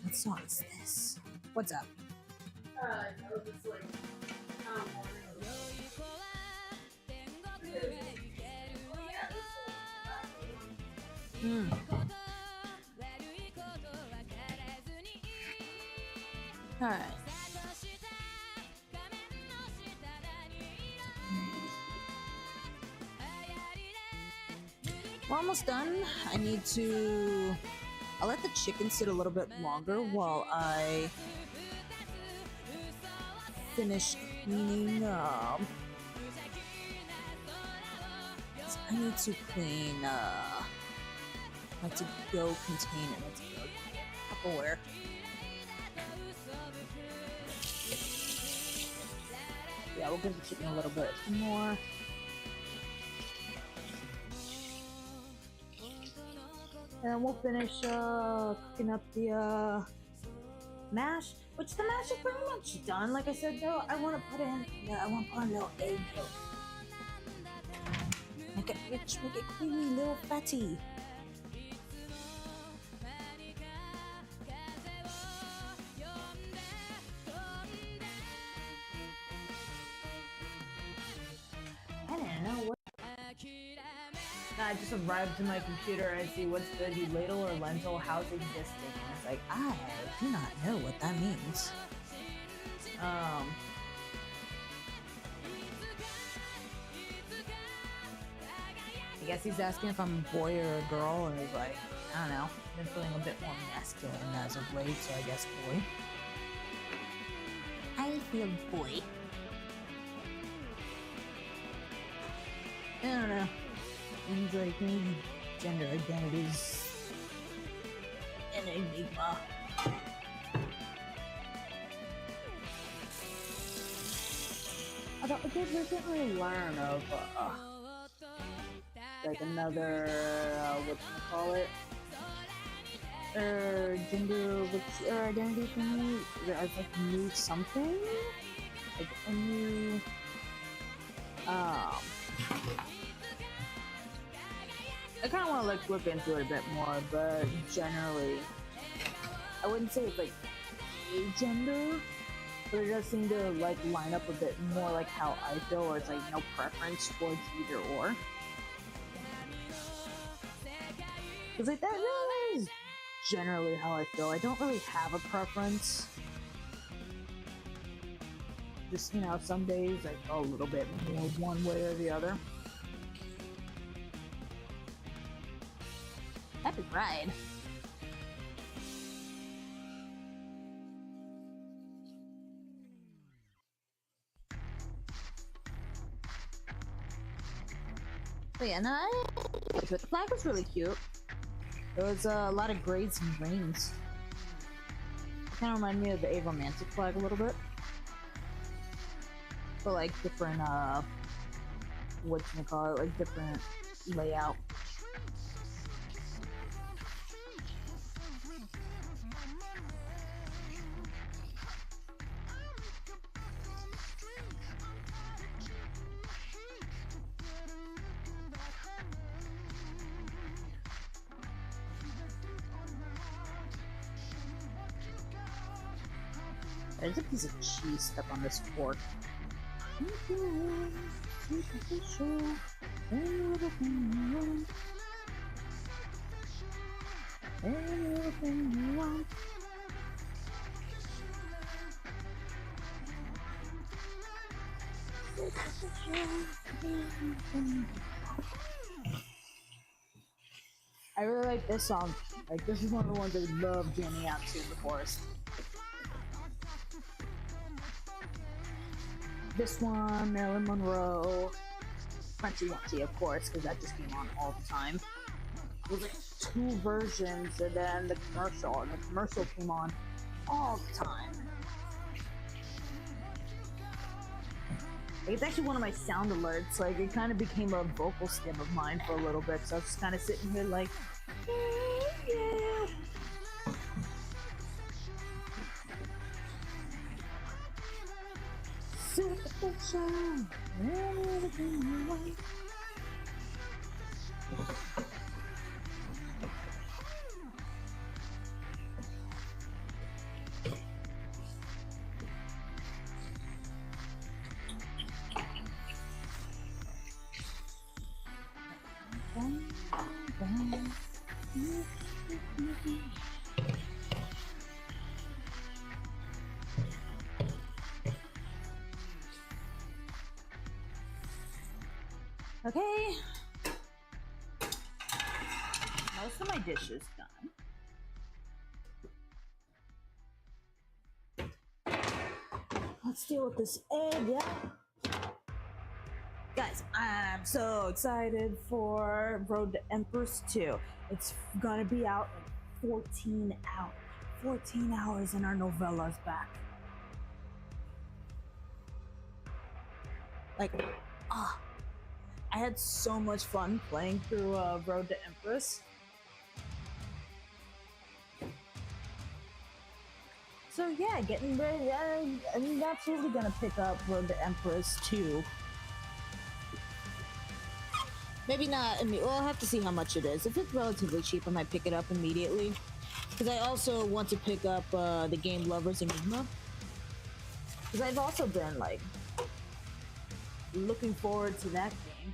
What song is this? What's up? No, it's like, Alright. We're almost done. I need to... I'll let the chicken sit a little bit longer while I finish cleaning I need to clean my to-go container. Tupperware. Yeah, we'll give the chicken a little bit more. And we'll finish cooking up the mash, which the mash is pretty much done. Like I said, though, I want to put in a little egg yolk. Make it rich, make it creamy, little fatty. I don't know what. I just arrived to my computer. I see what's good, you ladle or lentil, how's existing? And it's like, I do not know what that means. I guess he's asking if I'm a boy or a girl, and he's like, I don't know. I've been feeling a bit more masculine as of late, so I guess boy. I feel boy. I don't know. And he's like, maybe gender identities an enigma. Although I did recently learn of like another whatchamacallit gender or identity for me. As like new something, like a new I kind of want to like look into it a bit more, but generally, I wouldn't say it's like a gender, but it does seem to like line up a bit more like how I feel, where it's like no preference towards either or. Because like that really is generally how I feel. I don't really have a preference. Just, you know, some days I feel a little bit more one way or the other. Epic ride. But yeah, no, the flag was really cute. There was a lot of grades and greens. It kind of reminded me of the Avomantic flag a little bit. But like different, whatchamacallit, like different layout. There's a piece of cheese stuck on this fork. I really like this song. Like, this is one of the ones I love jamming out to in the forest. This one, Marilyn Monroe, Crunchy Wunchy, of course, because that just came on all the time. There was like 2 versions, and then the commercial, and the commercial came on all the time. Like, it's actually one of my sound alerts. Like, it kind of became a vocal stim of mine for a little bit, so I was just kind of sitting here like, yeah. Superficial, everything you want. Okay, most of my dishes done. Let's deal with this egg, yeah. Guys, I'm so excited for Road to Empress 2. It's gonna be out in 14 hours. 14 hours and our novella's back. Like, ah, I had so much fun playing through Road to Empress. So yeah, getting ready. I'm absolutely gonna pick up Road to Empress too. Maybe not. I mean, well, I'll have to see how much it is. If it's relatively cheap, I might pick it up immediately. Because I also want to pick up the game Lovers Enigma. Because I've also been like looking forward to that game.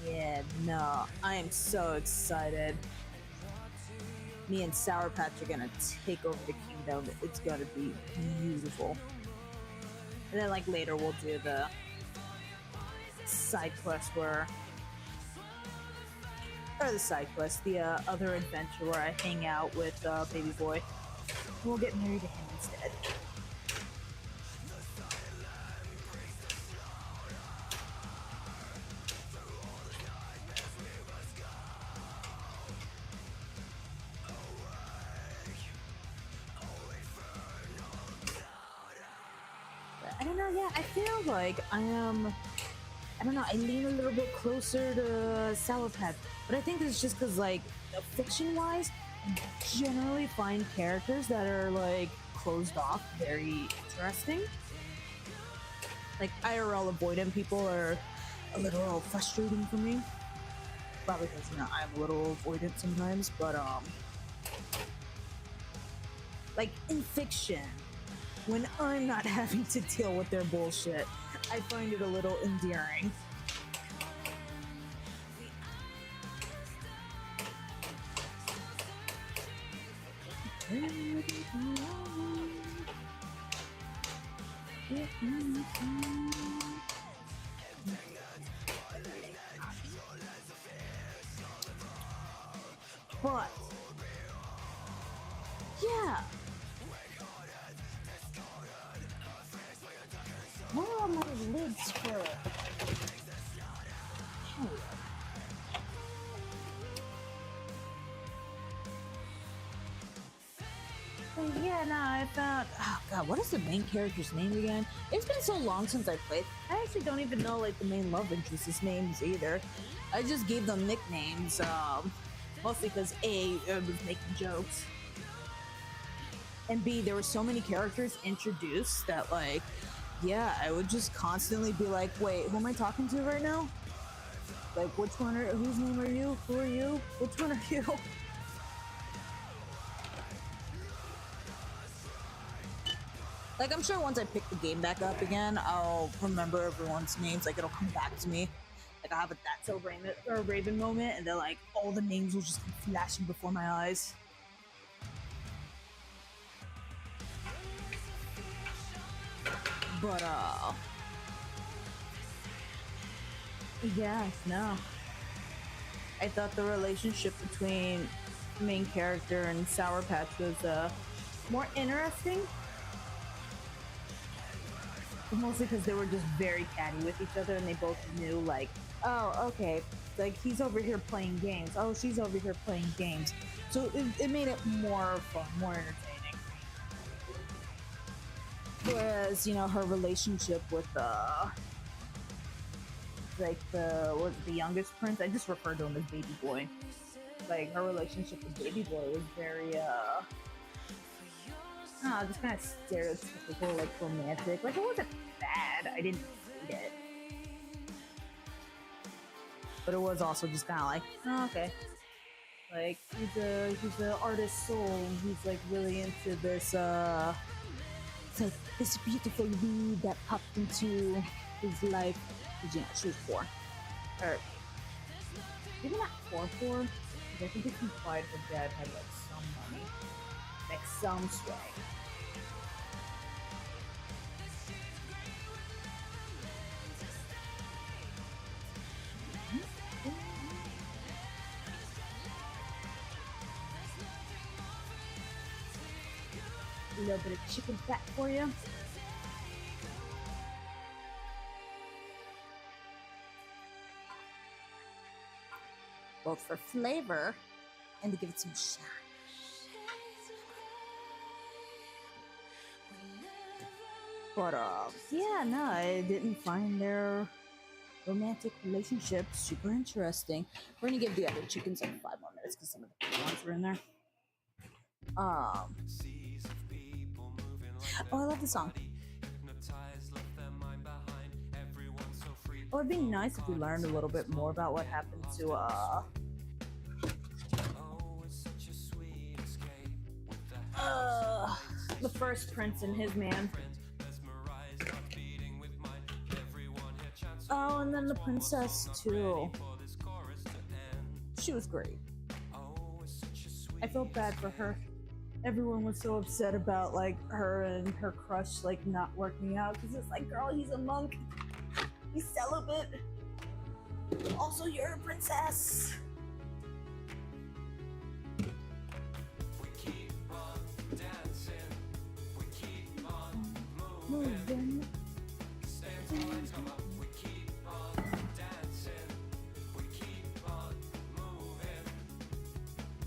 Yeah, no, I am so excited. Me and Sour Patch are gonna take over the kingdom. It's gonna be beautiful. And then, like, later we'll do the side quest where, or the side quest, the other adventure where I hang out with Baby Boy. We'll get married to him instead. I don't know, yeah, I feel like I am, I don't know, I lean a little bit closer to Sour Patch, but I think it's just because, like, fiction-wise, I generally find characters that are, like, closed off very interesting. Like, IRL avoidant people are a little frustrating for me. Probably because, you know, I'm a little avoidant sometimes, but, like, in fiction, when I'm not having to deal with their bullshit, I find it a little endearing. But yeah, where are my lids for? But yeah, no, I found. Oh god, what is the main character's name again? It's been so long since I played. I actually don't even know like the main love interest's names either. I just gave them nicknames, mostly because A, I was making jokes, and B, there were so many characters introduced that, like, yeah, I would just constantly be like, wait, who am I talking to right now? Like, which one are, whose name are you? Who are you? Which one are you? Like, I'm sure once I pick the game back up again, I'll remember everyone's names. Like, it'll come back to me. Like, I'll have a That's So Raven moment, and then, like, all the names will just come flashing before my eyes. But, yeah, no. I thought the relationship between the main character and Sour Patch was, more interesting. Mostly because they were just very catty with each other, and they both knew, like, oh, okay, like, he's over here playing games. Oh, she's over here playing games. So it made it more fun, more entertaining. Whereas, you know, her relationship with, like, the youngest prince, I just refer to him as Baby Boy. Like, her relationship with Baby Boy was very, just kind of stereotypical, like, romantic. Like, it wasn't bad. I didn't hate it. But it was also just kind of like, oh, okay. Like, he's a artist soul, and he's, like, really into this, it's like, this beautiful weed that popped into his life. Because, you know, she was poor. Or, maybe not poor, because I think it's implied her dad had, like, some money. Like, some swag. A little bit of chicken fat for you. both for flavor and to give it some shine. But yeah, no, I didn't find their romantic relationship super interesting. We're gonna give the other chickens like 5 more minutes because some of the big ones were in there. Oh, I love the song. Oh, it'd be nice if we learned a little bit more about what happened to the first prince and his man. Oh, and then the princess too. She was great. I felt bad for her. Everyone was so upset about like her and her crush like not working out because it's like, girl, he's a monk. He's celibate. Also, you're a princess. We keep on dancing. We keep on Moving. Stay until lights come up. We keep on dancing. We keep on moving.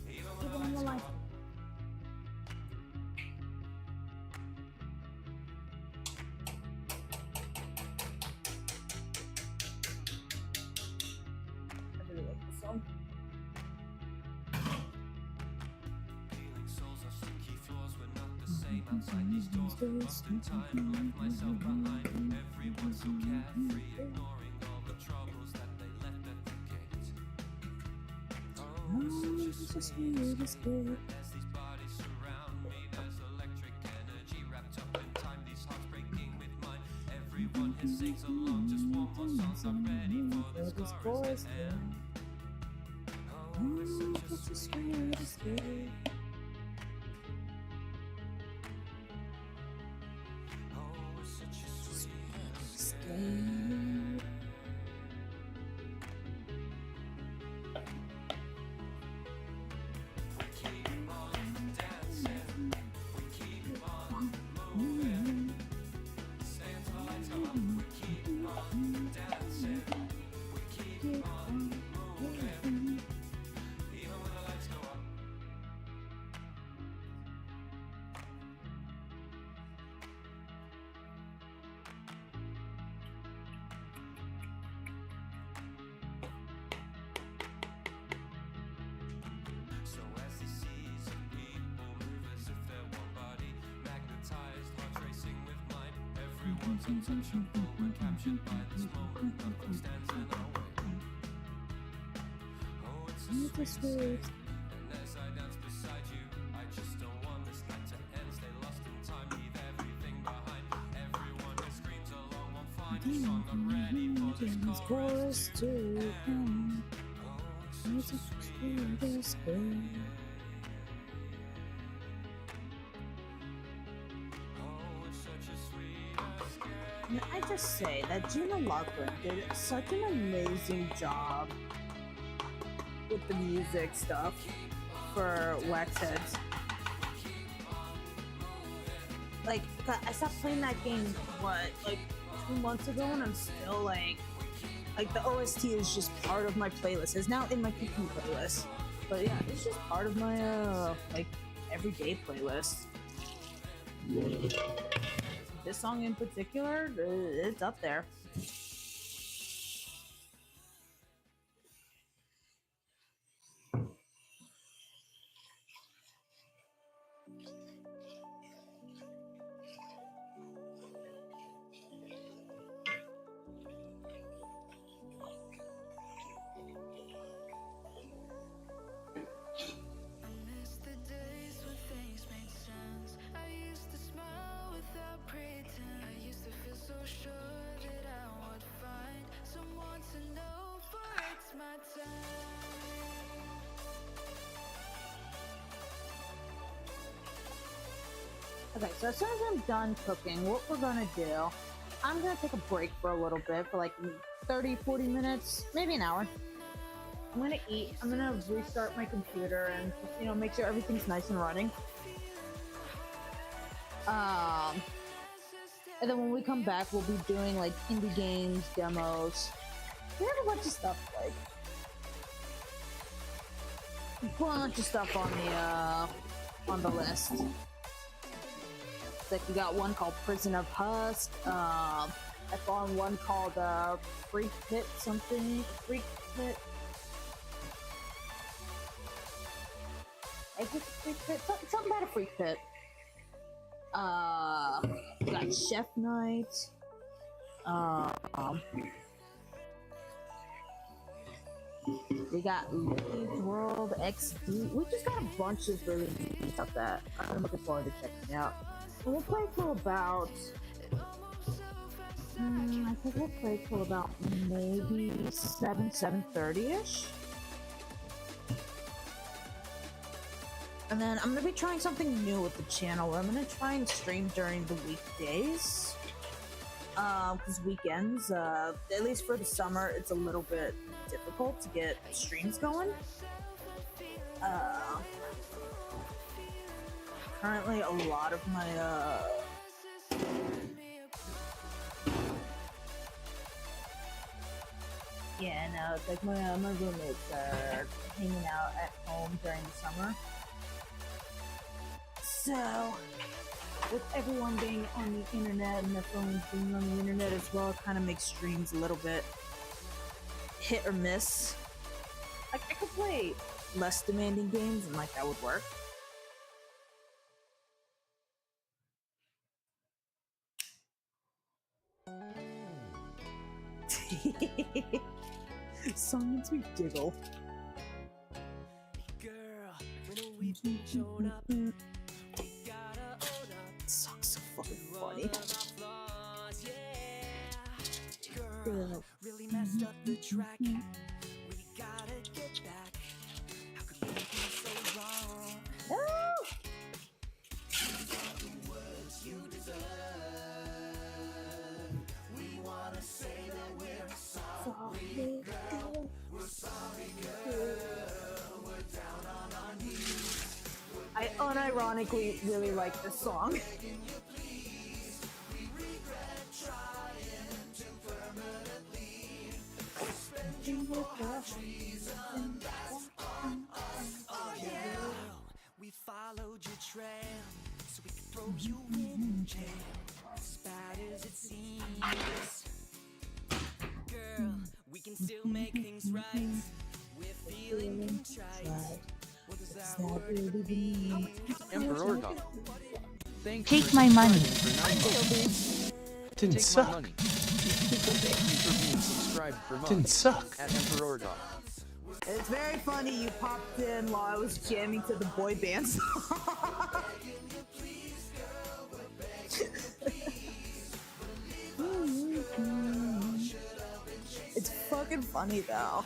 Even when Even when the lights. I really like this song. healing souls are stinky floors. We're not the same outside these doors. Lost in time, left myself behind. Everyone's so carefree, ignoring all the troubles that they left at the gate. Oh, it's such a sweet escape. As these bodies surround me, there's electric energy wrapped up in time. These hearts breaking with mine. Everyone here sings along. Just one more song. I'm ready for this chorus to end. Oh, it's such a sweet escape. Oh, it's such a sweet escape. We keep on dancing. We keep on moving. Stay until the lights come up. We keep on dancing. We keep on moving. Even when the lights go up. So as these seas of people move as if they're one body, magnetized, hearts racing with mine. Everyone's untouchable. We're captured by this moment. Nothing stands in our way. Oh, it's a sweet escape. And as I dance beside you, I just don't want this night to end. Stay lost in time, leave everything behind. Everyone who screams along one final song. I'm ready for this chorus to end. Oh, it's such a sweet escape. Oh, it's such a sweet escape. And I just say that Gina Loughlin did such an amazing job with the music stuff for Waxheads. Like, I stopped playing that game, what, like 2 months ago, and I'm still like the OST is just part of my playlist. It's now in my cooking playlist. But yeah, it's just part of my, like, everyday playlist. This song in particular, it's up there. Miss the days when things made sense. I used to smile without pretend. I used to feel so sure that I would find someone to know, for it's my time. Okay, so as soon as I'm done cooking, what we're gonna do, I'm gonna take a break for a little bit, for like 30, 40 minutes, maybe an hour. I'm gonna eat, I'm gonna restart my computer and just, you know, make sure everything's nice and running. And then when we come back, we'll be doing like indie games, demos. We have a bunch of stuff like. bunch of stuff on the list. Like, you got one called Prison of Husk. I found one called Freak Pit something. Freak Pit. I think Freak Pit. Something about a Freak Pit. We got Chef Night. We got League World XD. We just got a bunch of really neat stuff that I'm looking forward to checking out. And we'll play till about. I think we'll play till about maybe 7:30ish. And then I'm gonna be trying something new with the channel. I'm gonna try and stream during the weekdays. Because weekends, at least for the summer, it's a little bit difficult to get streams going. Currently, a lot of my yeah, no, it's like my roommates are hanging out at home during the summer. So, with everyone being on the internet and their phones being on the internet as well, it kind of makes streams a little bit hit or miss. Like, I could play less demanding games and like that would work. Song makes me giggle. Girl, when we've been shown up, we gotta own up. This song's so fucking funny. All of our flaws, yeah. Girl, really messed up the track. We gotta get back. How could we be so wrong? No! Sorry, girl. We're sorry, girl. We're down on our knees. I unironically really like this song. We followed your trail so we could throw you in jail. As bad as it seems, girl, we can still make things right. We're feeling contrite. What does that word mean? Emperor God. Thanks Take for my money. subscribing Didn't Take suck. my money. Thank you for being subscribed for months. Didn't suck. At Emperor God. It's very funny you popped in while I was jamming to the boy band song. It's fucking funny though.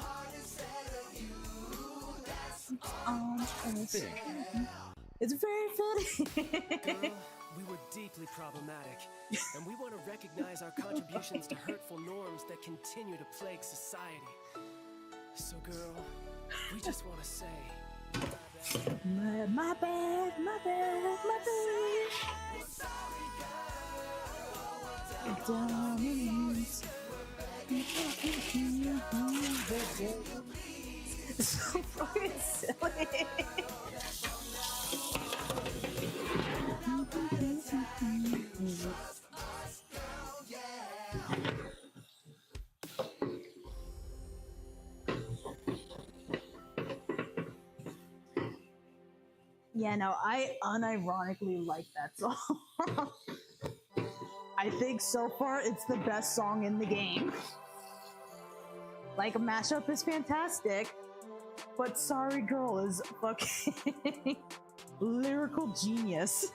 Fitting. It's very funny. Girl, we were deeply problematic, and we want to recognize our contributions to hurtful norms that continue to plague society. So, girl, we just want to say, My bad. Diamonds. It's so fucking silly. Yeah, no, I unironically like that song. I think so far it's the best song in the game. Like, a mashup is fantastic, but Sorry Girl is fucking lyrical genius.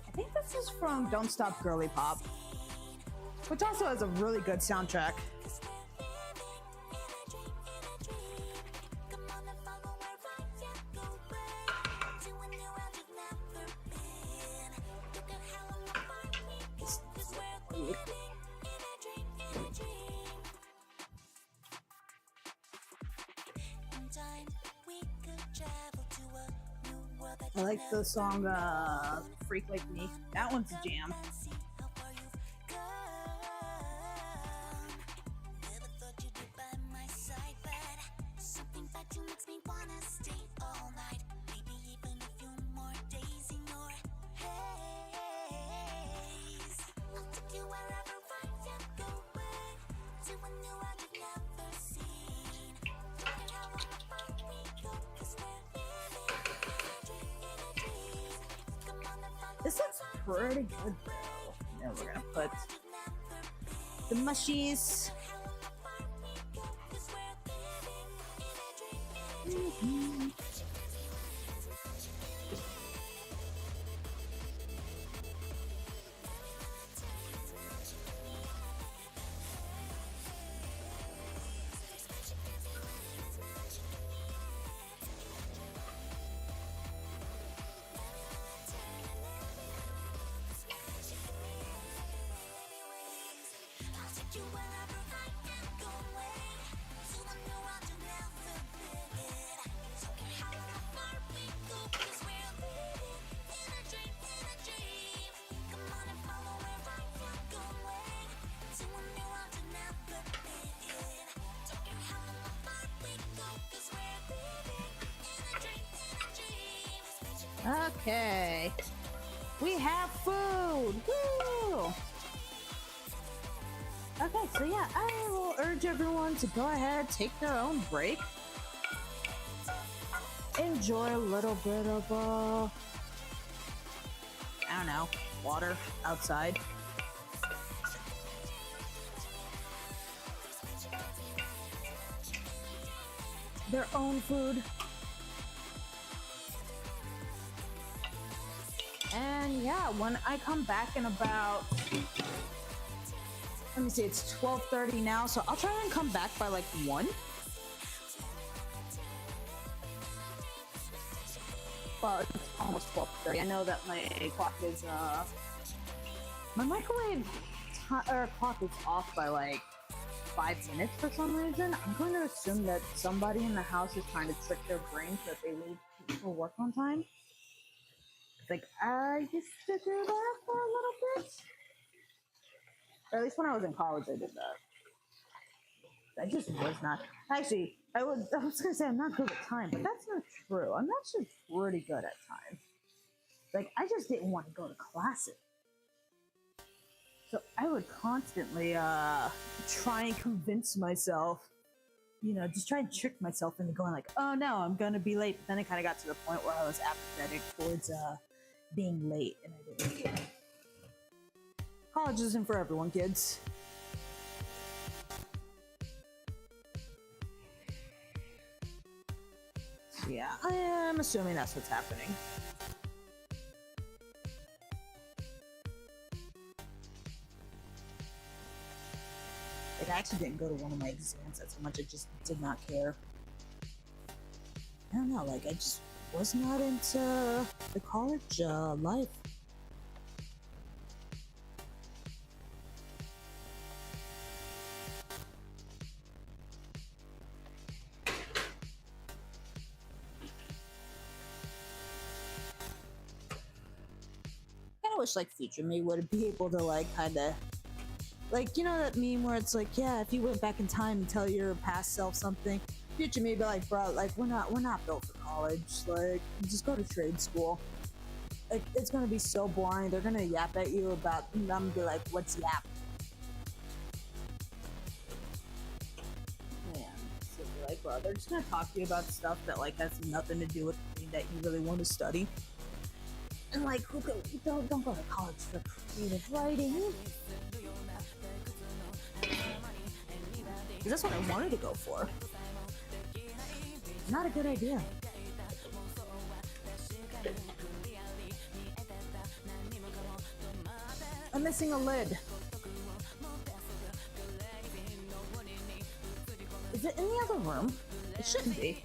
I think this is from Don't Stop Girly Pop, which also has a really good soundtrack. I like the song Freak Like Me. That one's a jam. This looks pretty good though. Then we're gonna put the mushies. Okay. We have food! Woo! Okay, so yeah, I will urge everyone to go ahead, take their own break. Enjoy a little bit of, I don't know, water outside. Their own food. And yeah, when I come back in about, let me see, it's 12:30 now, so I'll try and come back by like 1. Well, it's almost 12:30. I know that my clock is, my microwave clock is off by like 5 minutes for some reason. I'm going to assume that somebody in the house is trying to trick their brain so that they leave for work on time. Like, I used to do that for a little bit. Or at least when I was in college, I did that. I just was not. Actually, I was gonna say I'm not good at time, but that's not true. I'm actually pretty good at time. Like, I just didn't want to go to classes. So I would constantly try and convince myself, you know, just try and trick myself into going like, oh no, I'm gonna be late. But then it kind of got to the point where I was apathetic towards being late, and I didn't do it. College isn't for everyone, kids. So yeah, I am assuming that's what's happening. Like, I actually didn't go to one of my exams. That's how much I just did not care. I don't know, like, I just was not into the college life. I wish like future me would be able to like kind of like, you know that meme where it's like, yeah, if you went back in time and tell your past self something, future me be like, bro, like we're not built for college. Like, just go to trade school. Like, it's gonna be so boring. They're gonna yap at you about, and I'm gonna be like, what's yap? Man, so be like, bro, they're just gonna talk to you about stuff that like has nothing to do with the thing that you really want to study. And like, don't go to college for creative writing. Because that's what I wanted to go for. Not a good idea. I'm missing a lid. Is it in the other room? It shouldn't be.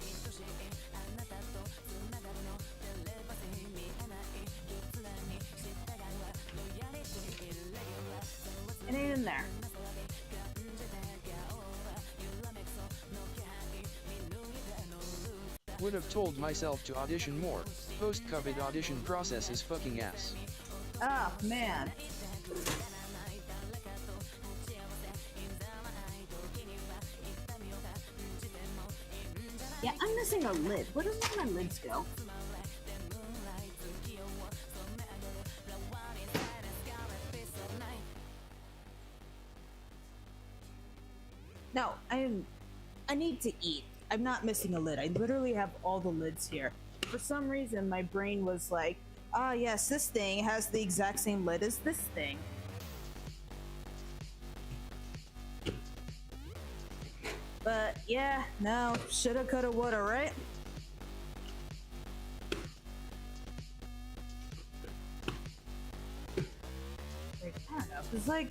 It ain't in there. Would have told myself to audition more. Post-COVID audition process is fucking ass. Ah, man. Yeah, I'm missing a lid. Where does all my lids go? No, I need to eat. I'm not missing a lid. I literally have all the lids here. For some reason, my brain was like, ah, yes, this thing has the exact same lid as this thing. But yeah, no, shoulda, coulda, woulda, right? Like, I don't know, it's like,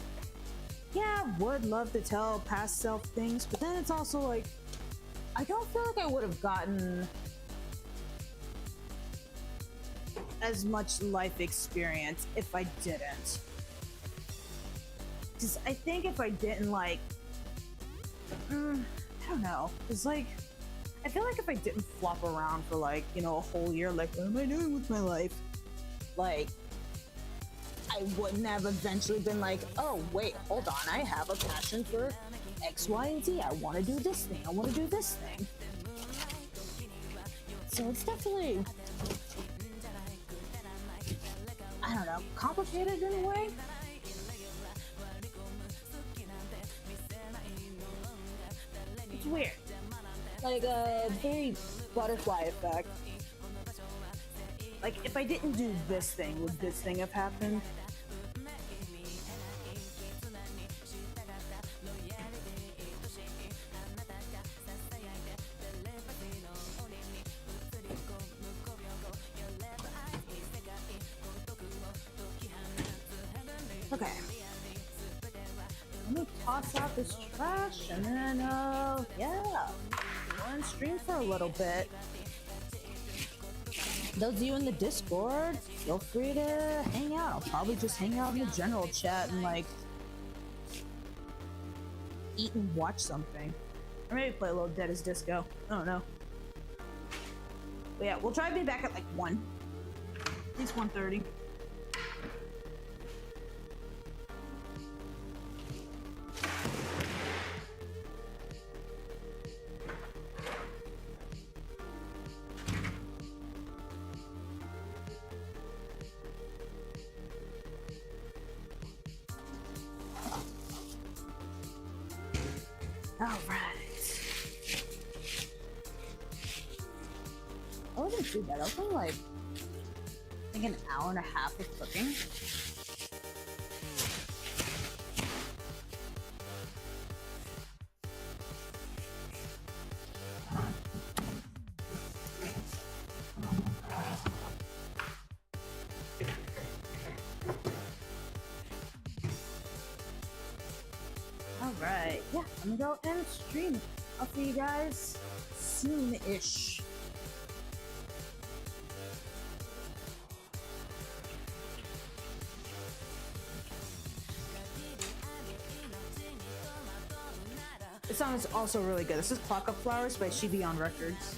yeah, would love to tell past self things, but then it's also like, I don't feel like I would have gotten as much life experience if I didn't. Because I think if I didn't, like, I don't know. It's like, I feel like if I didn't flop around for, like, you know, a whole year, like, what am I doing with my life? Like, I wouldn't have eventually been like, oh, wait, hold on, I have a passion for X, Y, and Z. I want to do this thing. I want to do this thing. So it's definitely, I don't know, complicated in a way. It's weird. Like a very butterfly effect. Like, if I didn't do this thing, would this thing have happened? Okay. Let me toss out this trash and then, yeah. Go on stream for a little bit. Those of you in the Discord, feel free to hang out. I'll probably just hang out in the general chat and, like, eat and watch something. Or maybe play a little Dead as Disco. I don't know. But yeah, we'll try to be back at, like, 1. At least 1:30. Alright. I wasn't too bad. I was only like, I think an hour and a half of cooking. Alright, yeah, I'm gonna go end stream. I'll see you guys soon-ish. This song is also really good. This is Clock Up Flowers by She Beyond Records.